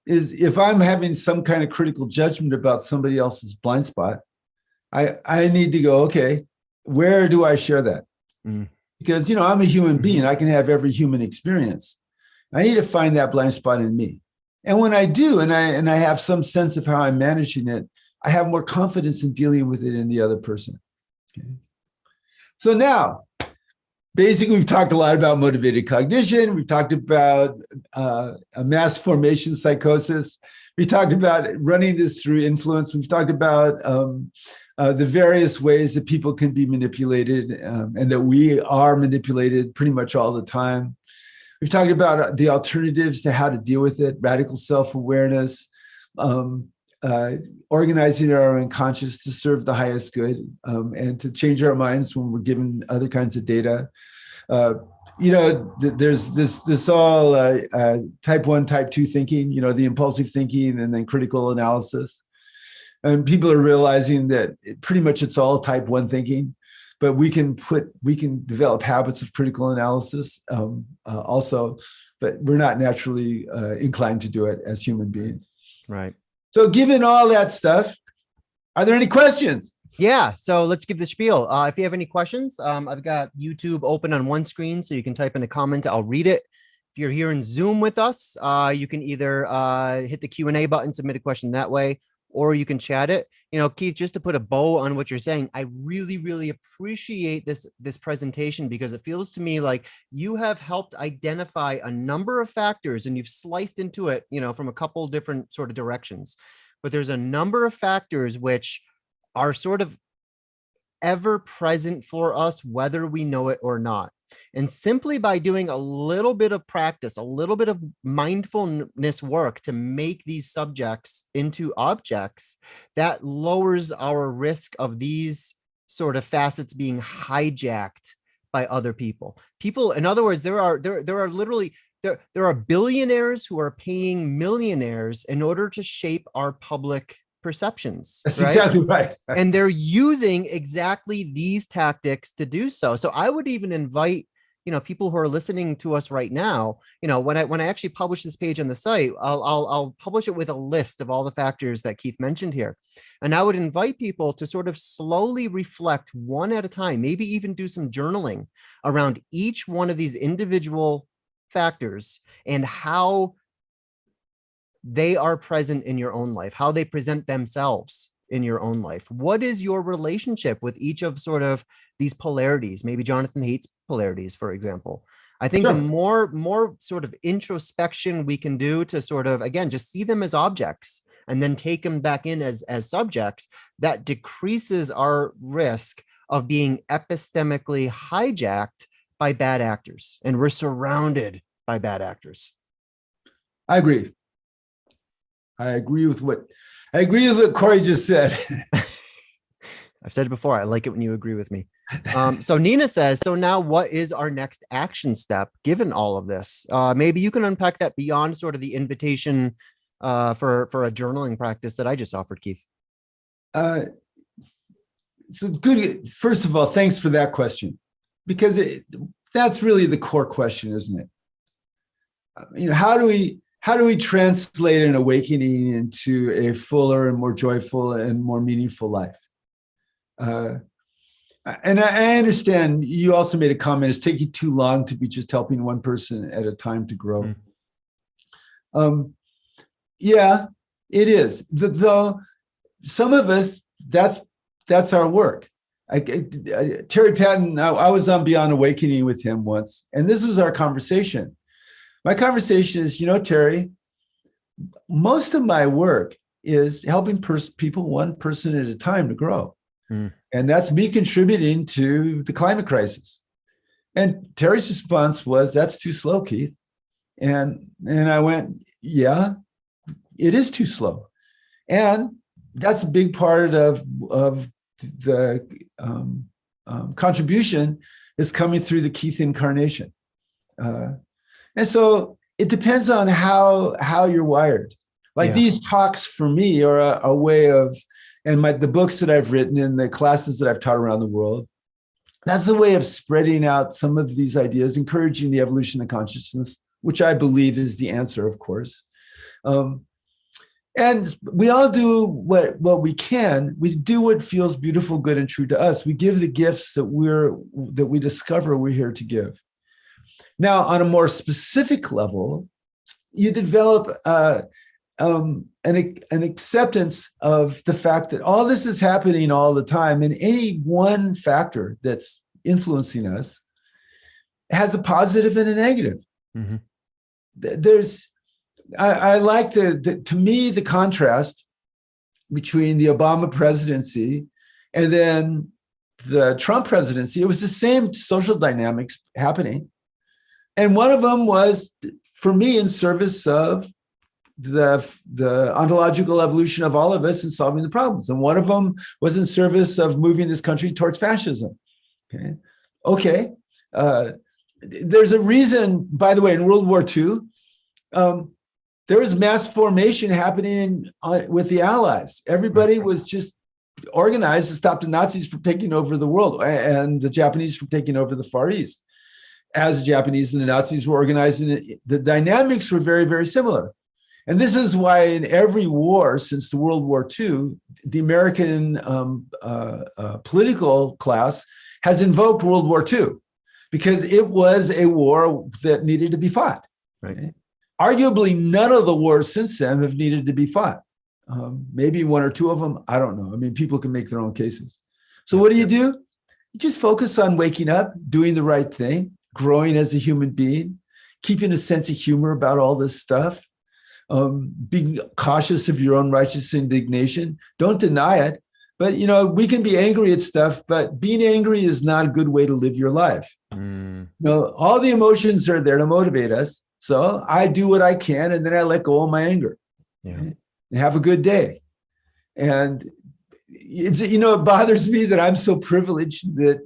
S2: is if I'm having some kind of critical judgment about somebody else's blind spot, I need to go, okay, where do I share that? Because, I'm a human being. I can have every human experience. I need to find that blind spot in me. And when I do, and I have some sense of how I'm managing it, I have more confidence in dealing with it in the other person. Okay. So now, basically, we've talked a lot about motivated cognition. We've talked about a mass formation psychosis. We talked about running this through influence. We've talked about the various ways that people can be manipulated and that we are manipulated pretty much all the time. We've talked about the alternatives to how to deal with it, radical self-awareness, organizing our unconscious to serve the highest good, and to change our minds when we're given other kinds of data. There's this all type 1, type 2 thinking, the impulsive thinking and then critical analysis. And people are realizing that pretty much it's all type 1 thinking. But we can develop habits of critical analysis also, but we're not naturally inclined to do it as human beings.
S1: Right.
S2: So given all that stuff, are there any questions?
S1: Yeah. So let's give the spiel. If you have any questions, I've got YouTube open on one screen, so you can type in a comment. I'll read it. If you're here in Zoom with us, you can either hit the Q&A button, submit a question that way, or you can chat it. Keith, just to put a bow on what you're saying, I really, really appreciate this presentation, because it feels to me like you have helped identify a number of factors, and you've sliced into it, from a couple different sort of directions. But there's a number of factors which are sort of ever present for us, whether we know it or not. And simply by doing a little bit of practice, a little bit of mindfulness work to make these subjects into objects, that lowers our risk of these sort of facets being hijacked by other people. In other words, there are literally there are billionaires who are paying millionaires in order to shape our public perceptions.
S2: That's
S1: right?
S2: Exactly right.
S1: And they're using exactly these tactics to do so. So I would even invite, people who are listening to us right now, when I actually publish this page on the site, I'll publish it with a list of all the factors that Keith mentioned here. And I would invite people to sort of slowly reflect one at a time, maybe even do some journaling around each one of these individual factors and how they are present in your own life, how they present themselves in your own life. What is your relationship with each of sort of these polarities? Maybe Jonathan hates polarities, for example. I think
S2: Sure.
S1: the more sort of introspection we can do to sort of, again, just see them as objects and then take them back in as subjects, that decreases our risk of being epistemically hijacked by bad actors. And we're surrounded by bad actors.
S2: I agree. I agree with what Corey just said.
S1: I've said it before. I like it when you agree with me. So Nina says, so now what is our next action step given all of this? Maybe you can unpack that beyond sort of the invitation for a journaling practice that I just offered, Keith.
S2: So good. First of all, thanks for that question, because that's really the core question, isn't it? How do we translate an awakening into a fuller and more joyful and more meaningful life? And I understand you also made a comment, it's taking too long to be just helping one person at a time to grow. Yeah, it is. Though some of us, that's our work. Terry Patton, I was on Beyond Awakening with him once, and this was our conversation. My conversation is, Terry, most of my work is helping people one person at a time to grow. And that's me contributing to the climate crisis. And Terry's response was, that's too slow, Keith. And I went, yeah, it is too slow. And that's a big part of the contribution is coming through the Keith incarnation. And so it depends on how you're wired. Like these talks for me are a way of, and the books that I've written and the classes that I've taught around the world, that's a way of spreading out some of these ideas, encouraging the evolution of consciousness, which I believe is the answer, of course. And we all do what we can. We do what feels beautiful, good, and true to us. We give the gifts that we discover we're here to give. Now, on a more specific level, you develop an acceptance of the fact that all this is happening all the time, and any one factor that's influencing us has a positive and a negative. I like to me, the contrast between the Obama presidency and then the Trump presidency. It was the same social dynamics happening. And one of them was, for me, in service of the ontological evolution of all of us and solving the problems. And one of them was in service of moving this country towards fascism. Okay. There's a reason, by the way, in World War II, there was mass formation happening with the Allies. Everybody was just organized to stop the Nazis from taking over the world and the Japanese from taking over the Far East. As the Japanese and the Nazis were organizing it, the dynamics were very, very similar. And this is why in every war since the World War II, the American political class has invoked World War II because it was a war that needed to be fought. Right? Arguably, none of the wars since then have needed to be fought. Maybe one or two of them, I don't know. I mean, people can make their own cases. So what do? You just focus on waking up, doing the right thing, growing as a human being, keeping a sense of humor about all this stuff, being cautious of your own righteous indignation. Don't deny it. But, we can be angry at stuff, but being angry is not a good way to live your life. All the emotions are there to motivate us. So I do what I can, and then I let go of my anger. And have a good day. And it's, it bothers me that I'm so privileged that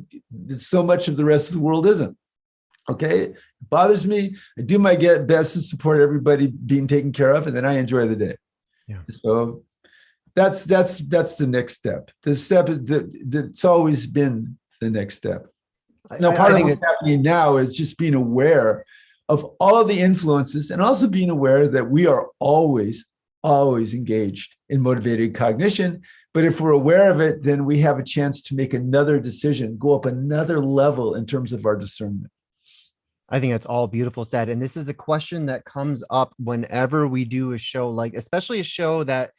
S2: so much of the rest of the world isn't. Okay, it bothers me. I do my best to support everybody being taken care of, and then I enjoy the day. So that's the next step. The step is that's always been the next step. Now, part of what's happening now is just being aware of all the influences, and also being aware that we are always engaged in motivated cognition. But if we're aware of it, then we have a chance to make another decision, go up another level in terms of our discernment.
S1: I think that's all beautiful said. And this is a question that comes up whenever we do a show, like especially a show that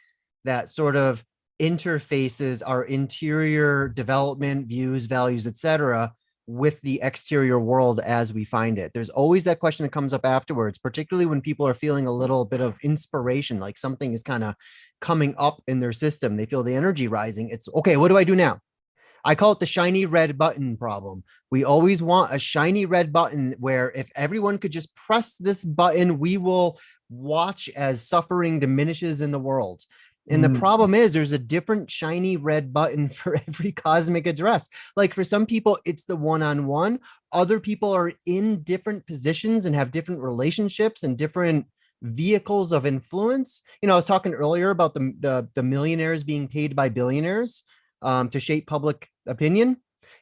S1: sort of interfaces our interior development, views, values, etc., with the exterior world as we find it. There's always that question that comes up afterwards, particularly when people are feeling a little bit of inspiration, like something is kind of coming up in their system. They feel the energy rising. It's okay, what do I do now? I call it the shiny red button problem. We always want a shiny red button where if everyone could just press this button, we will watch as suffering diminishes in the world. And the problem is there's a different shiny red button for every cosmic address. Like for some people, it's the one-on-one. Other people are in different positions and have different relationships and different vehicles of influence. I was talking earlier about the millionaires being paid by billionaires to shape public opinion.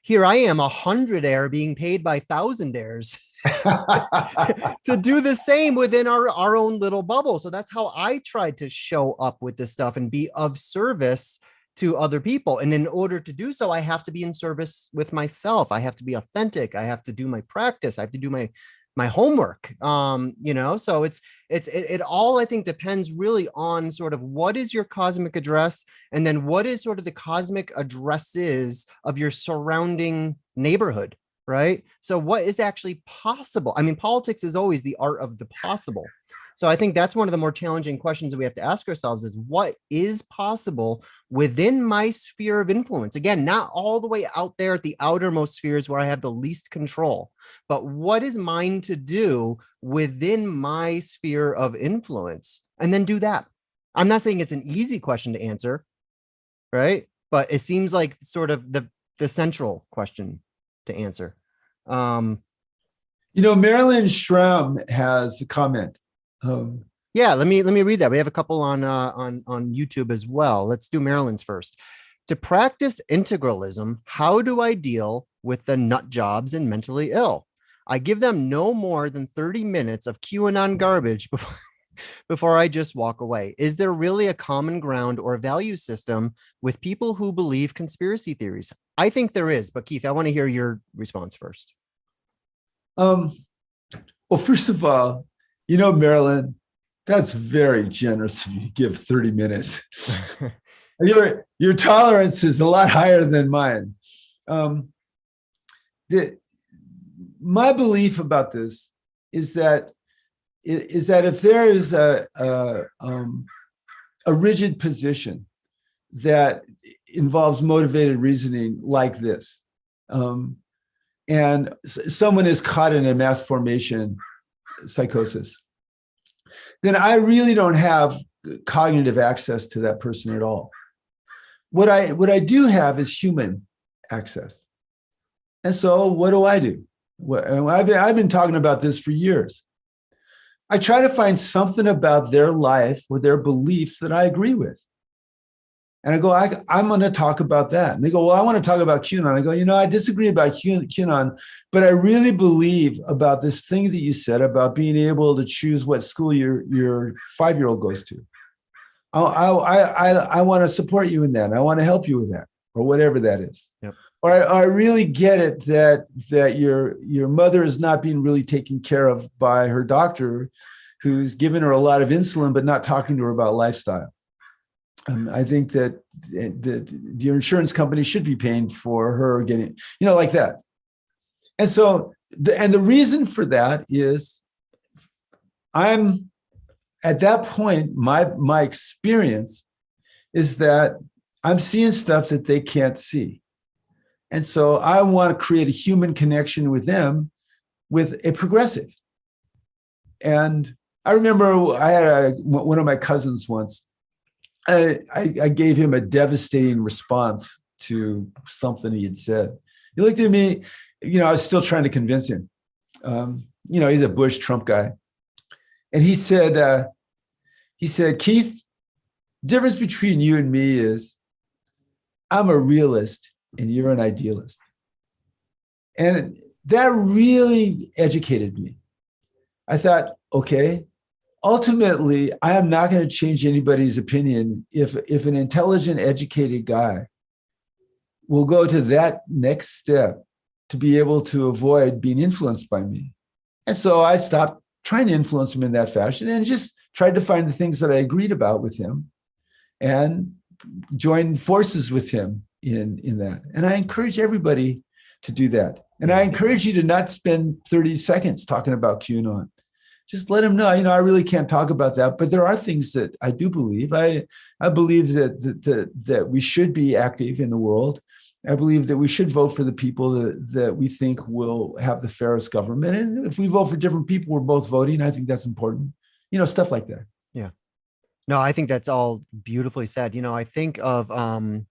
S1: Here I am, 100-aire being paid by 1,000-aires to do the same within our own little bubble. So that's how I tried to show up with this stuff and be of service to other people. And in order to do so, I have to be in service with myself. I have to be authentic. I have to do my practice. I have to do my homework. So it all, I think, depends really on sort of what is your cosmic address, and then what is sort of the cosmic addresses of your surrounding neighborhood, right? So what is actually possible? I mean, politics is always the art of the possible. So I think that's one of the more challenging questions that we have to ask ourselves, is what is possible within my sphere of influence? Again, not all the way out there at the outermost spheres where I have the least control, but what is mine to do within my sphere of influence? And then do that. I'm not saying it's an easy question to answer, right? But it seems like sort of the central question to answer.
S2: Marilyn Schramm has a comment.
S1: Yeah, let me read that. We have a couple on YouTube as well. Let's do Maryland's first. To practice integralism, how do I deal with the nut jobs and mentally ill? I give them no more than 30 minutes of QAnon garbage before I just walk away. Is there really a common ground or value system with people who believe conspiracy theories? I think there is, but Keith, I want to hear your response first.
S2: Well, first of all, Marilyn, that's very generous of you to give 30 minutes. Your tolerance is a lot higher than mine. My belief about this is that if there is a rigid position that involves motivated reasoning like this, and someone is caught in a mass formation psychosis, then I really don't have cognitive access to that person at all. What I do have is human access. And so what do? I've been talking about this for years. I try to find something about their life or their beliefs that I agree with. And I go, I'm going to talk about that. And they go, well, I want to talk about QAnon. I go, I disagree about QAnon, but I really believe about this thing that you said about being able to choose what school your 5-year-old goes to. I want to support you in that. I want to help you with that, or whatever that is.
S1: Yep.
S2: Or I really get it that your mother is not being really taken care of by her doctor, who's giving her a lot of insulin, but not talking to her about lifestyle. I think that your insurance company should be paying for her getting, like that. And so, the reason for that is I'm at that point, my experience is that I'm seeing stuff that they can't see. And so I want to create a human connection with them, with a progressive. And I remember I had one of my cousins once. I gave him a devastating response to something he had said. He looked at me, I was still trying to convince him. He's a Bush Trump guy. And he said, Keith, the difference between you and me is I'm a realist and you're an idealist. And that really educated me. I thought, okay, ultimately, I am not going to change anybody's opinion if an intelligent, educated guy will go to that next step to be able to avoid being influenced by me. And so I stopped trying to influence him in that fashion and just tried to find the things that I agreed about with him and join forces with him in that. And I encourage everybody to do that. And I encourage you to not spend 30 seconds talking about QAnon. Just let them know, I really can't talk about that, but there are things that I do believe. I believe that we should be active in the world. I believe that we should vote for the people that we think will have the fairest government. And if we vote for different people, we're both voting. I think that's important. Stuff like that.
S1: Yeah. No, I think that's all beautifully said. I think of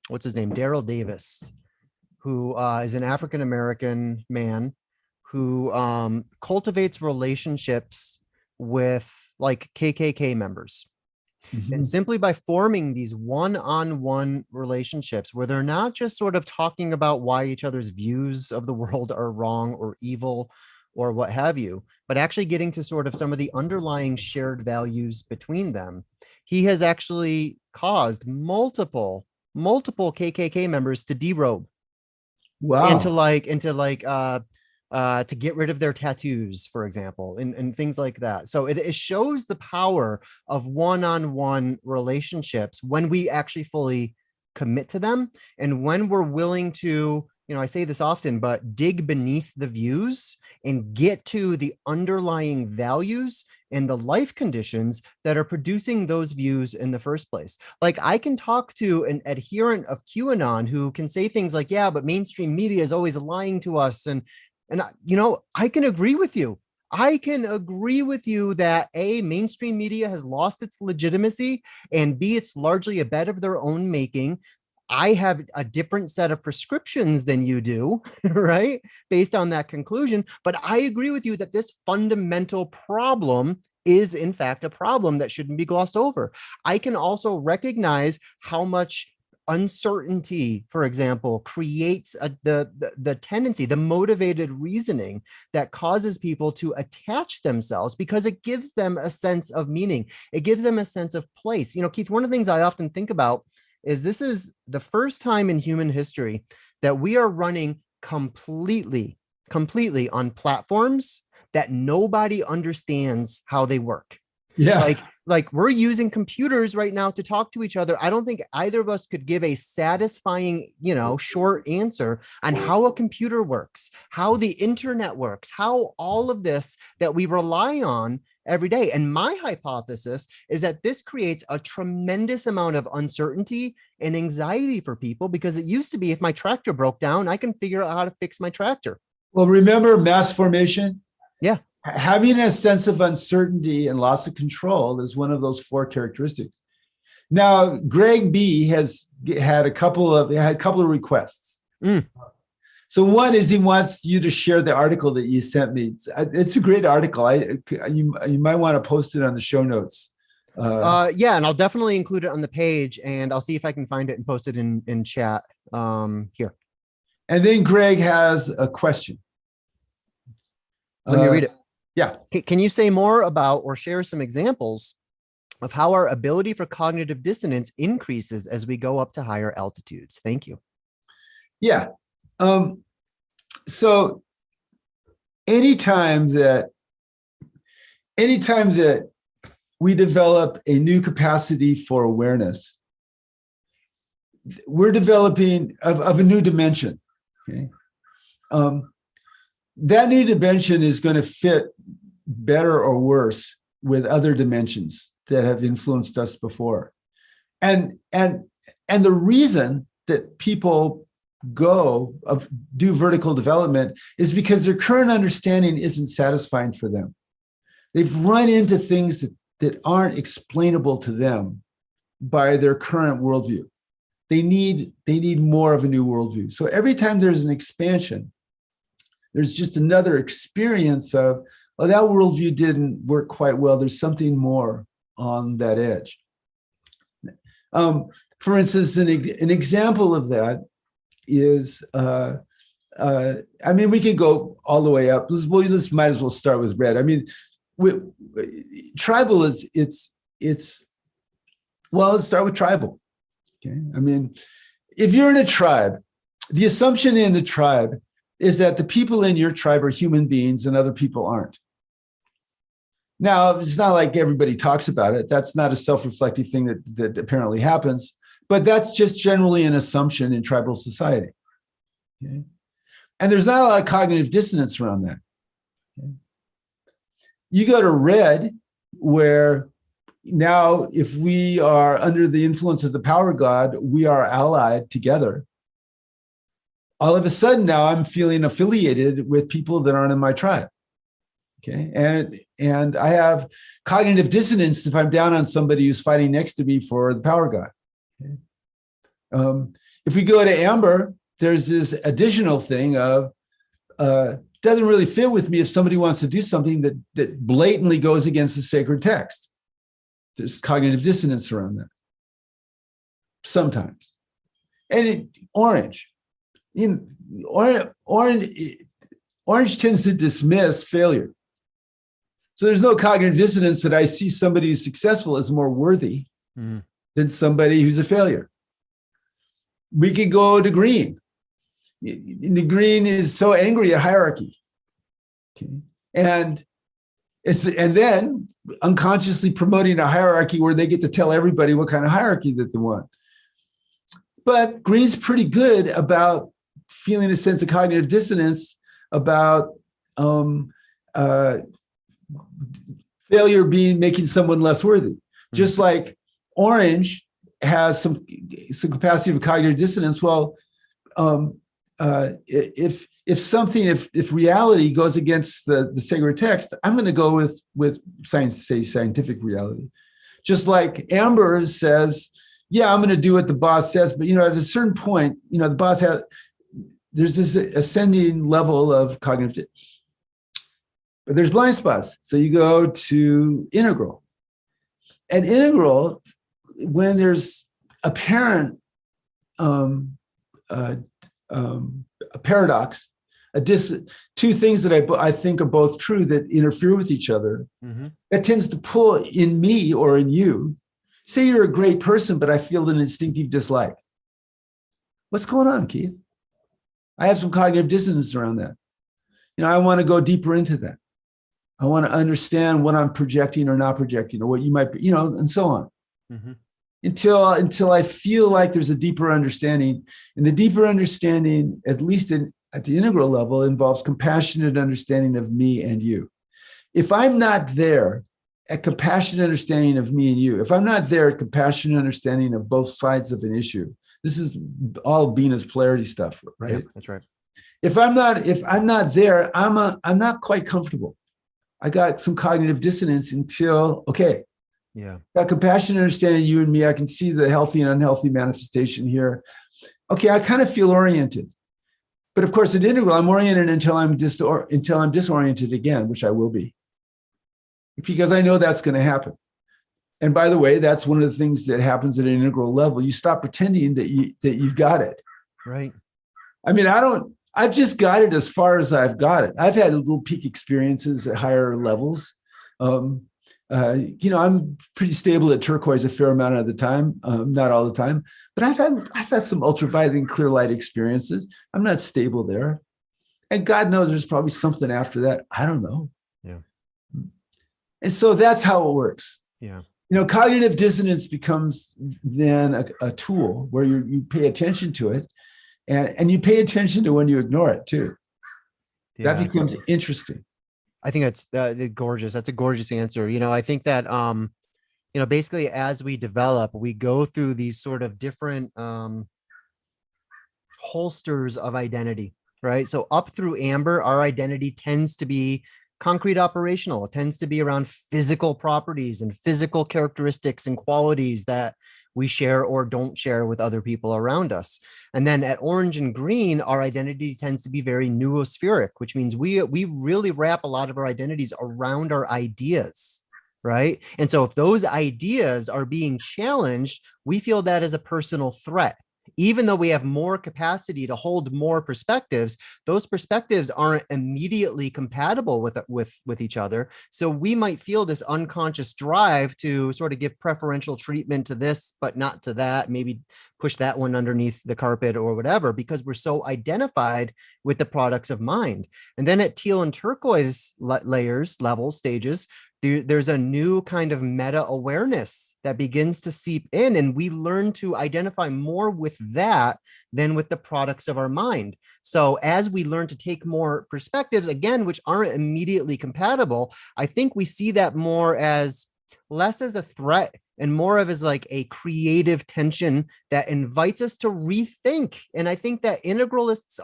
S1: what's his name, Daryl Davis, who is an African-American man who cultivates relationships with like KKK members. Mm-hmm. And simply by forming these one-on-one relationships where they're not just sort of talking about why each other's views of the world are wrong or evil or what have you, but actually getting to sort of some of the underlying shared values between them, he has actually caused multiple KKK members to derobe.
S2: Wow.
S1: into to get rid of their tattoos, for example, and things like that. So it shows the power of one-on-one relationships when we actually fully commit to them, and when we're willing to, I say this often, but dig beneath the views and get to the underlying values and the life conditions that are producing those views in the first place. Like, I can talk to an adherent of QAnon who can say things like, yeah, but mainstream media is always lying to us. And I can agree with you. I can agree with you that A, mainstream media has lost its legitimacy, and B, it's largely a bed of their own making. I have a different set of prescriptions than you do, right? Based on that conclusion. But I agree with you that this fundamental problem is, in fact, a problem that shouldn't be glossed over. I can also recognize how much uncertainty, for example, creates the tendency, the motivated reasoning that causes people to attach themselves, because it gives them a sense of meaning. It gives them a sense of place. Keith, one of the things I often think about is this is the first time in human history that we are running completely on platforms that nobody understands how they work.
S2: Yeah.
S1: Like we're using computers right now to talk to each other. I don't think either of us could give a satisfying, short answer on how a computer works, how the internet works, how all of this that we rely on every day. And my hypothesis is that this creates a tremendous amount of uncertainty and anxiety for people, because it used to be, if my tractor broke down, I can figure out how to fix my tractor.
S2: Well, remember mass formation?
S1: Yeah.
S2: Having a sense of uncertainty and loss of control is one of those 4 characteristics. Now, Greg B has had a couple of requests. So one is he wants you to share the article that you sent me. It's a great article. You might want to post it on the show notes.
S1: Yeah, and I'll definitely include it on the page, and I'll see if I can find it and post it in chat here.
S2: And then Greg has a question.
S1: Let me read it.
S2: Yeah.
S1: Can you say more about or share some examples of how our ability for cognitive dissonance increases as we go up to higher altitudes? Thank you.
S2: Yeah. So anytime that we develop a new capacity for awareness, we're developing of a new dimension. Okay. That new dimension is going to fit better or worse with other dimensions that have influenced us before. And the reason that people do vertical development is because their current understanding isn't satisfying for them. They've run into things that aren't explainable to them by their current worldview. They need more of a new worldview. So every time there's an expansion, there's just another experience of, oh, that worldview didn't work quite well. There's something more on that edge. For instance, an example of that is, we could go all the way up. Let's might as well start with red. Tribal let's start with tribal. Okay. If you're in a tribe, the assumption in the tribe is that the people in your tribe are human beings and other people aren't. Now, it's not like everybody talks about it. That's not a self-reflective thing that apparently happens, but that's just generally an assumption in tribal society. Okay? And there's not a lot of cognitive dissonance around that. Okay? You go to red, where now if we are under the influence of the power god, we are allied together. All of a sudden now I'm feeling affiliated with people that aren't in my tribe. Okay. And I have cognitive dissonance if I'm down on somebody who's fighting next to me for the power god. Okay. If we go to amber, there's this additional thing of doesn't really fit with me if somebody wants to do something that blatantly goes against the sacred text. There's cognitive dissonance around that sometimes. And orange. Orange tends to dismiss failure. So there's no cognitive dissonance that I see somebody who's successful as more worthy than somebody who's a failure. We could go to green. The green is so angry at hierarchy. Okay. And then unconsciously promoting a hierarchy where they get to tell everybody what kind of hierarchy that they want. But Green's pretty good about feeling a sense of cognitive dissonance about failure making someone less worthy. Just like Orange has some capacity of cognitive dissonance. Well, if reality goes against the sacred text, I'm going to go with scientific reality. Just like Amber says, yeah, I'm going to do what the boss says, but at a certain point, the boss there's this ascending level of cognitive, but there's blind spots. So you go to integral. And integral, when there's apparent a paradox, two things that I think are both true that interfere with each other, that tends to pull in me or in you. Say you're a great person, but I feel an instinctive dislike. What's going on, Keith? I have some cognitive dissonance around that. I want to go deeper into that. I want to understand what I'm projecting or not projecting, or what you might be, and so on. Until I feel like there's a deeper understanding. And the deeper understanding, at least at the integral level, involves compassionate understanding of me and you. If I'm not there at compassionate understanding of me and you, if I'm not there at compassionate understanding of both sides of an issue, this is all Bina's polarity stuff, right?
S1: Yeah, that's right.
S2: If I'm not there, I'm not quite comfortable. I got some cognitive dissonance until, okay, got compassionate understanding of you and me. I can see the healthy and unhealthy manifestation here. Okay, I kind of feel oriented. But of course, at integral, I'm oriented until I'm disoriented again, which I will be, because I know that's going to happen. And by the way, that's one of the things that happens at an integral level. You stop pretending that you've got it.
S1: Right.
S2: I mean, I've just got it as far as I've got it. I've had little peak experiences at higher levels. I'm pretty stable at turquoise a fair amount of the time, not all the time, but I've had some ultraviolet and clear light experiences. I'm not stable there. And God knows there's probably something after that. I don't know.
S1: Yeah.
S2: And so that's how it works.
S1: Yeah.
S2: Cognitive dissonance becomes then a tool where you pay attention to it, and you pay attention to when you ignore it too. Yeah. That becomes interesting.
S1: I think that's gorgeous. That's a gorgeous answer. I think that, basically as we develop, we go through these sort of different holsters of identity, right? So up through Amber, our identity tends to be concrete operational. It tends to be around physical properties and physical characteristics and qualities that we share or don't share with other people around us. And then at Orange and Green, our identity tends to be very noospheric, which means we really wrap a lot of our identities around our ideas, right? And so if those ideas are being challenged, we feel that as a personal threat. Even though we have more capacity to hold more perspectives, those perspectives aren't immediately compatible with each other. So we might feel this unconscious drive to sort of give preferential treatment to this, but not to that, maybe push that one underneath the carpet or whatever, because we're so identified with the products of mind. And then at teal and turquoise stages, there's a new kind of meta awareness that begins to seep in, and we learn to identify more with that than with the products of our mind. So as we learn to take more perspectives, again, which aren't immediately compatible, I think we see that more as less as a threat and more of as like a creative tension that invites us to rethink. And I think that integralists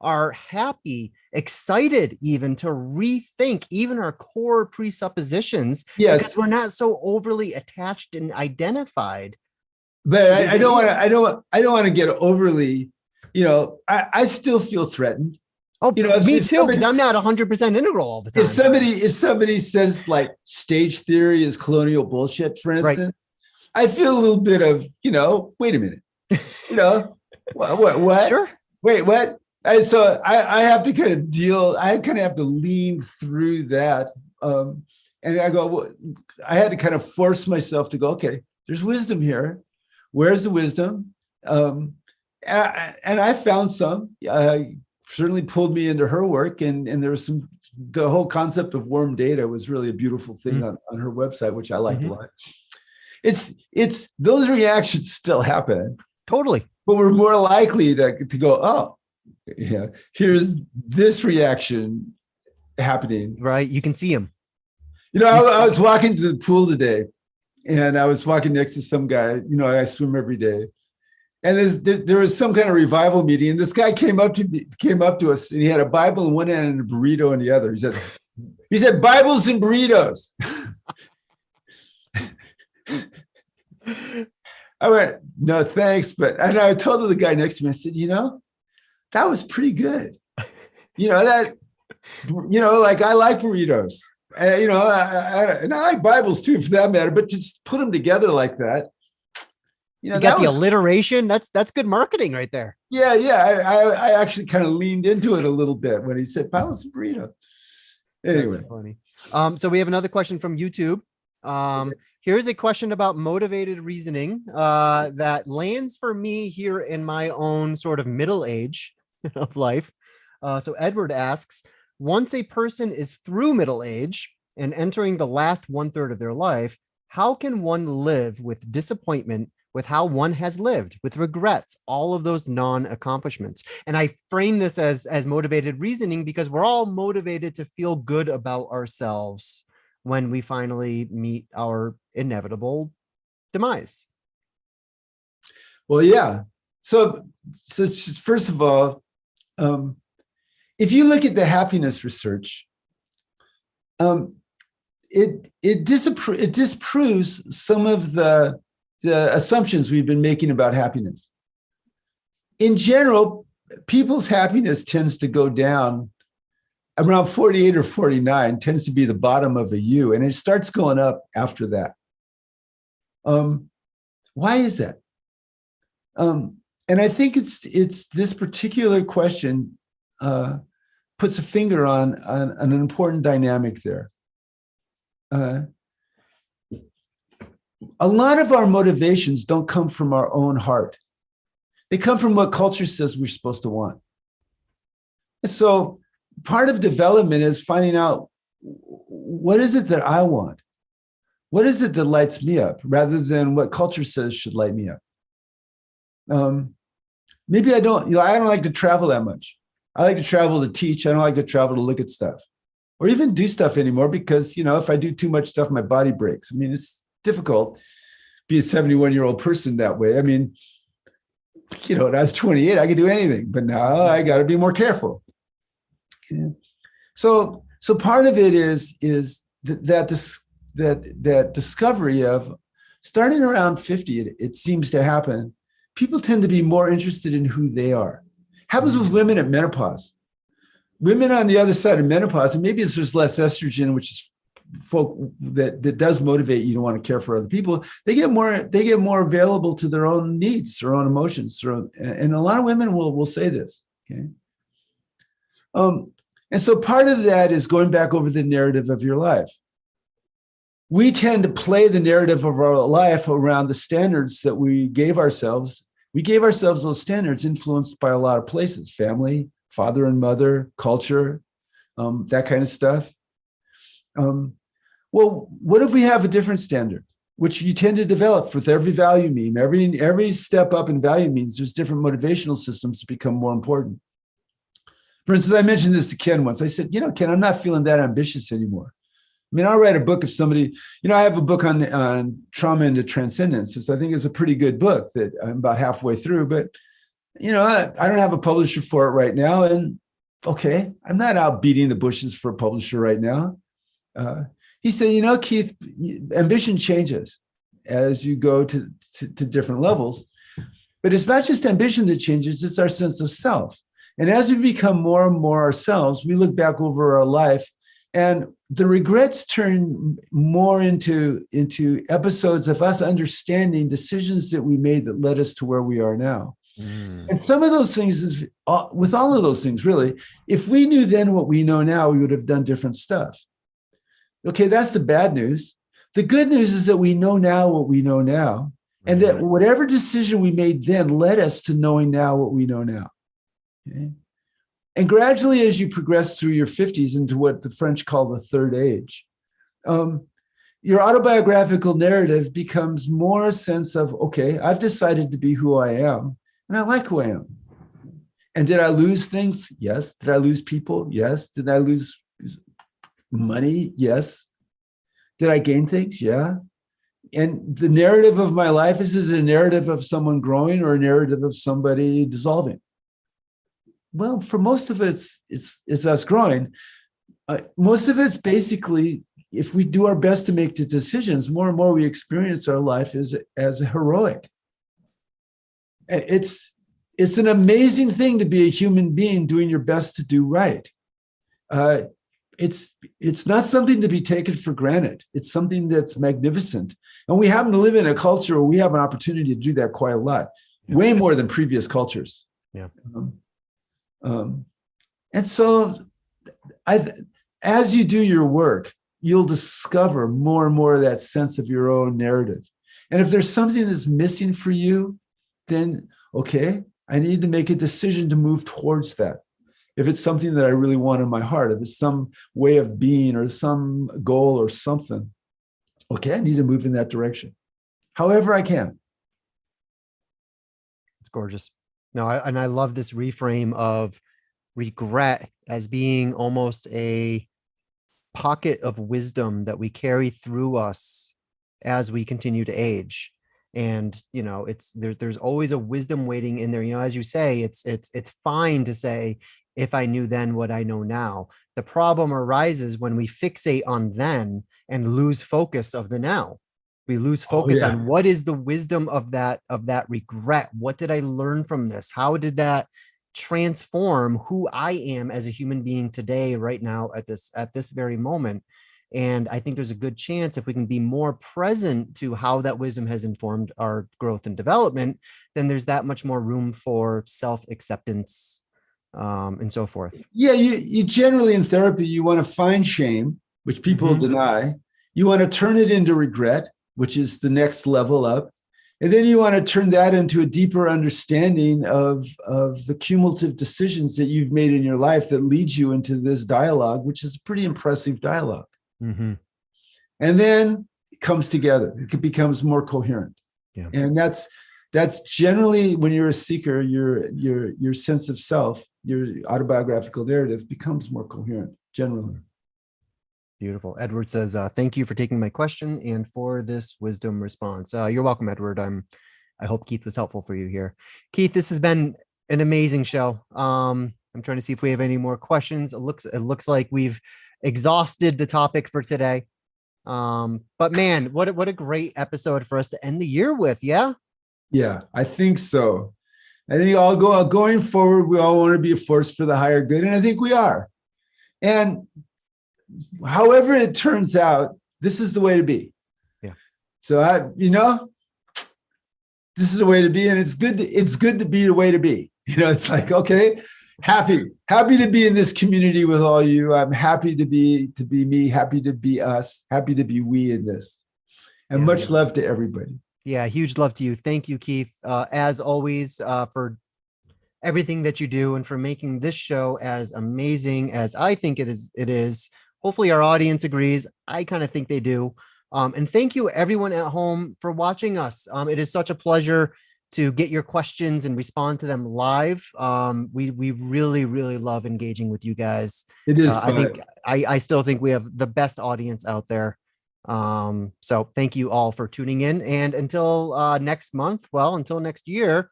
S1: are happy, excited even to rethink even our core presuppositions, because we're not so overly attached and identified.
S2: But I don't want to get overly, I still feel threatened.
S1: Oh, me too, because I'm not 100% integral all the time.
S2: If somebody says like stage theory is colonial bullshit, for instance, I feel a little bit of, wait a minute, what?
S1: Sure.
S2: Wait, what? So I have to kind of have to lean through that. And I had to kind of force myself to go, okay, there's wisdom here. Where's the wisdom? And I found some. certainly pulled me into her work. And there was the whole concept of warm data was really a beautiful thing on her website, which I liked a lot. It's those reactions still happen.
S1: Totally.
S2: But we're more likely to go, oh, yeah, here's this reaction happening.
S1: Right. You can see him.
S2: I was walking to the pool today, and I was walking next to some guy. I swim every day. And there was some kind of revival meeting, and this guy came up to us, and he had a Bible in one hand and a burrito in the other. He said, Bibles and burritos. I went, no, thanks. And I told the guy next to me, I said, that was pretty good. Like I like burritos, and I like Bibles too, for that matter, but just put them together like that.
S1: You got the alliteration. That's good marketing right there.
S2: Yeah. I actually kind of leaned into it a little bit when he said Bibles and burrito. Anyway.
S1: That's funny. So we have another question from YouTube. Here's a question about motivated reasoning that lands for me here in my own sort of middle age of life. So Edward asks, once a person is through middle age and entering the last 1/3 of their life, how can one live with disappointment with how one has lived, with regrets, all of those non-accomplishments? And I frame this as motivated reasoning because we're all motivated to feel good about ourselves when we finally meet our inevitable demise.
S2: Well, yeah. So first of all, if you look at the happiness research, it disproves some of the assumptions we've been making about happiness. In general, people's happiness tends to go down around 48 or 49, tends to be the bottom of a U, and it starts going up after that. Why is that? And I think it's this particular question puts a finger on an important dynamic there. A lot of our motivations don't come from our own heart. They come from what culture says we're supposed to want. And so part of development is finding out, what is it that I want? What is it that lights me up rather than what culture says should light me up? Maybe I don't like to travel that much. I like to travel to teach. I don't like to travel to look at stuff or even do stuff anymore because, if I do too much stuff, my body breaks. I mean, it's difficult to be a 71-year-old person that way. I mean, when I was 28, I could do anything, but now I got to be more careful. Yeah. So part of it is that discovery of starting around 50, it seems to happen. People tend to be more interested in who they are. Happens with women at menopause. Women on the other side of menopause, and maybe there's less estrogen, which is folk that does motivate you to want to care for other people. They get more available to their own needs, their own emotions, and a lot of women will say this. Okay. And so part of that is going back over the narrative of your life. We tend to play the narrative of our life around the standards that we gave ourselves. We gave ourselves those standards influenced by a lot of places, family, father and mother, culture, that kind of stuff. Well, what if we have a different standard, which you tend to develop with every value meme? Every step up in value means there's different motivational systems that become more important. For instance, I mentioned this to Ken once. I said, Ken, I'm not feeling that ambitious anymore. I mean, I'll write a book if somebody, I have a book on trauma into transcendence. So I think it's a pretty good book that I'm about halfway through, but, I don't have a publisher for it right now. And okay, I'm not out beating the bushes for a publisher right now. He said, Keith, ambition changes as you go to different levels, but it's not just ambition that changes, it's our sense of self. And as we become more and more ourselves, we look back over our life and the regrets turn more into episodes of us understanding decisions that we made that led us to where we are now. And some of those things is with all of those things, really, if we knew then what we know now, we would have done different stuff. Okay, that's the bad news. The good news is that we know now what we know now, and that whatever decision we made then led us to knowing now what we know now. Okay? And gradually, as you progress through your 50s into what the French call the third age, your autobiographical narrative becomes more a sense of, okay, I've decided to be who I am, and I like who I am. And did I lose things? Yes. Did I lose people? Yes. Did I lose money? Yes. Did I gain things? Yeah. And the narrative of my life is a narrative of someone growing or a narrative of somebody dissolving. Well, for most of it, it's us growing. Most of it's basically, if we do our best to make the decisions, more and more we experience our life as heroic. It's an amazing thing to be a human being doing your best to do right. It's not something to be taken for granted. It's something that's magnificent. And we happen to live in a culture where we have an opportunity to do that quite a lot, way more than previous cultures.
S1: Yeah.
S2: And so as you do your work, you'll discover more and more of that sense of your own narrative. And if there's something that's missing for you, then, okay, I need to make a decision to move towards that. If it's something that I really want in my heart, if it's some way of being or some goal or something, okay, I need to move in that direction, however I can.
S1: It's gorgeous. No, and I love this reframe of regret as being almost a pocket of wisdom that we carry through us as we continue to age. And, you know, there's always a wisdom waiting in there. You know, as you say, it's fine to say, if I knew then what I know now. The problem arises when we fixate on then and lose focus of the now. We lose focus on what is the wisdom of that regret. What did I learn from this? How did that transform who I am as a human being today, right now, at this very moment? And I think there's a good chance if we can be more present to how that wisdom has informed our growth and development, then there's that much more room for self-acceptance, and so forth.
S2: Yeah, you generally in therapy, you want to find shame, which people deny. You want to turn it into regret, which is the next level up. And then you want to turn that into a deeper understanding of the cumulative decisions that you've made in your life that leads you into this dialogue, which is a pretty impressive dialogue. And then it comes together. It becomes more coherent. Yeah. And that's generally, when you're a seeker, your sense of self, your autobiographical narrative becomes more coherent, generally.
S1: Beautiful. Edward says, thank you for taking my question and for this wisdom response. You're welcome, Edward. I hope Keith was helpful for you here. Keith, this has been an amazing show. I'm trying to see if we have any more questions. It looks like we've exhausted the topic for today. But man, what a great episode for us to end the year with. Yeah.
S2: Yeah, I think so. I think going forward, we all want to be a force for the higher good. And I think we are. And however it turns out, this is the way to be. Yeah. So this is the way to be. And it's good to be the way to be. It's like, okay, happy to be in this community with all you. I'm happy to be me, happy to be us, happy to be we in this. And much love to everybody.
S1: Yeah, huge love to you. Thank you, Keith, as always, for everything that you do and for making this show as amazing as I think it is. Hopefully our audience agrees. I kind of think they do. And thank you, everyone at home, for watching us. It is such a pleasure to get your questions and respond to them live. We really, really love engaging with you guys.
S2: It is fun.
S1: I still think we have the best audience out there. So thank you all for tuning in, and until next month, until next year,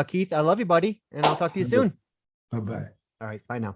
S1: Keith, I love you, buddy, and I'll talk to you soon.
S2: Bye-bye.
S1: All right, bye now.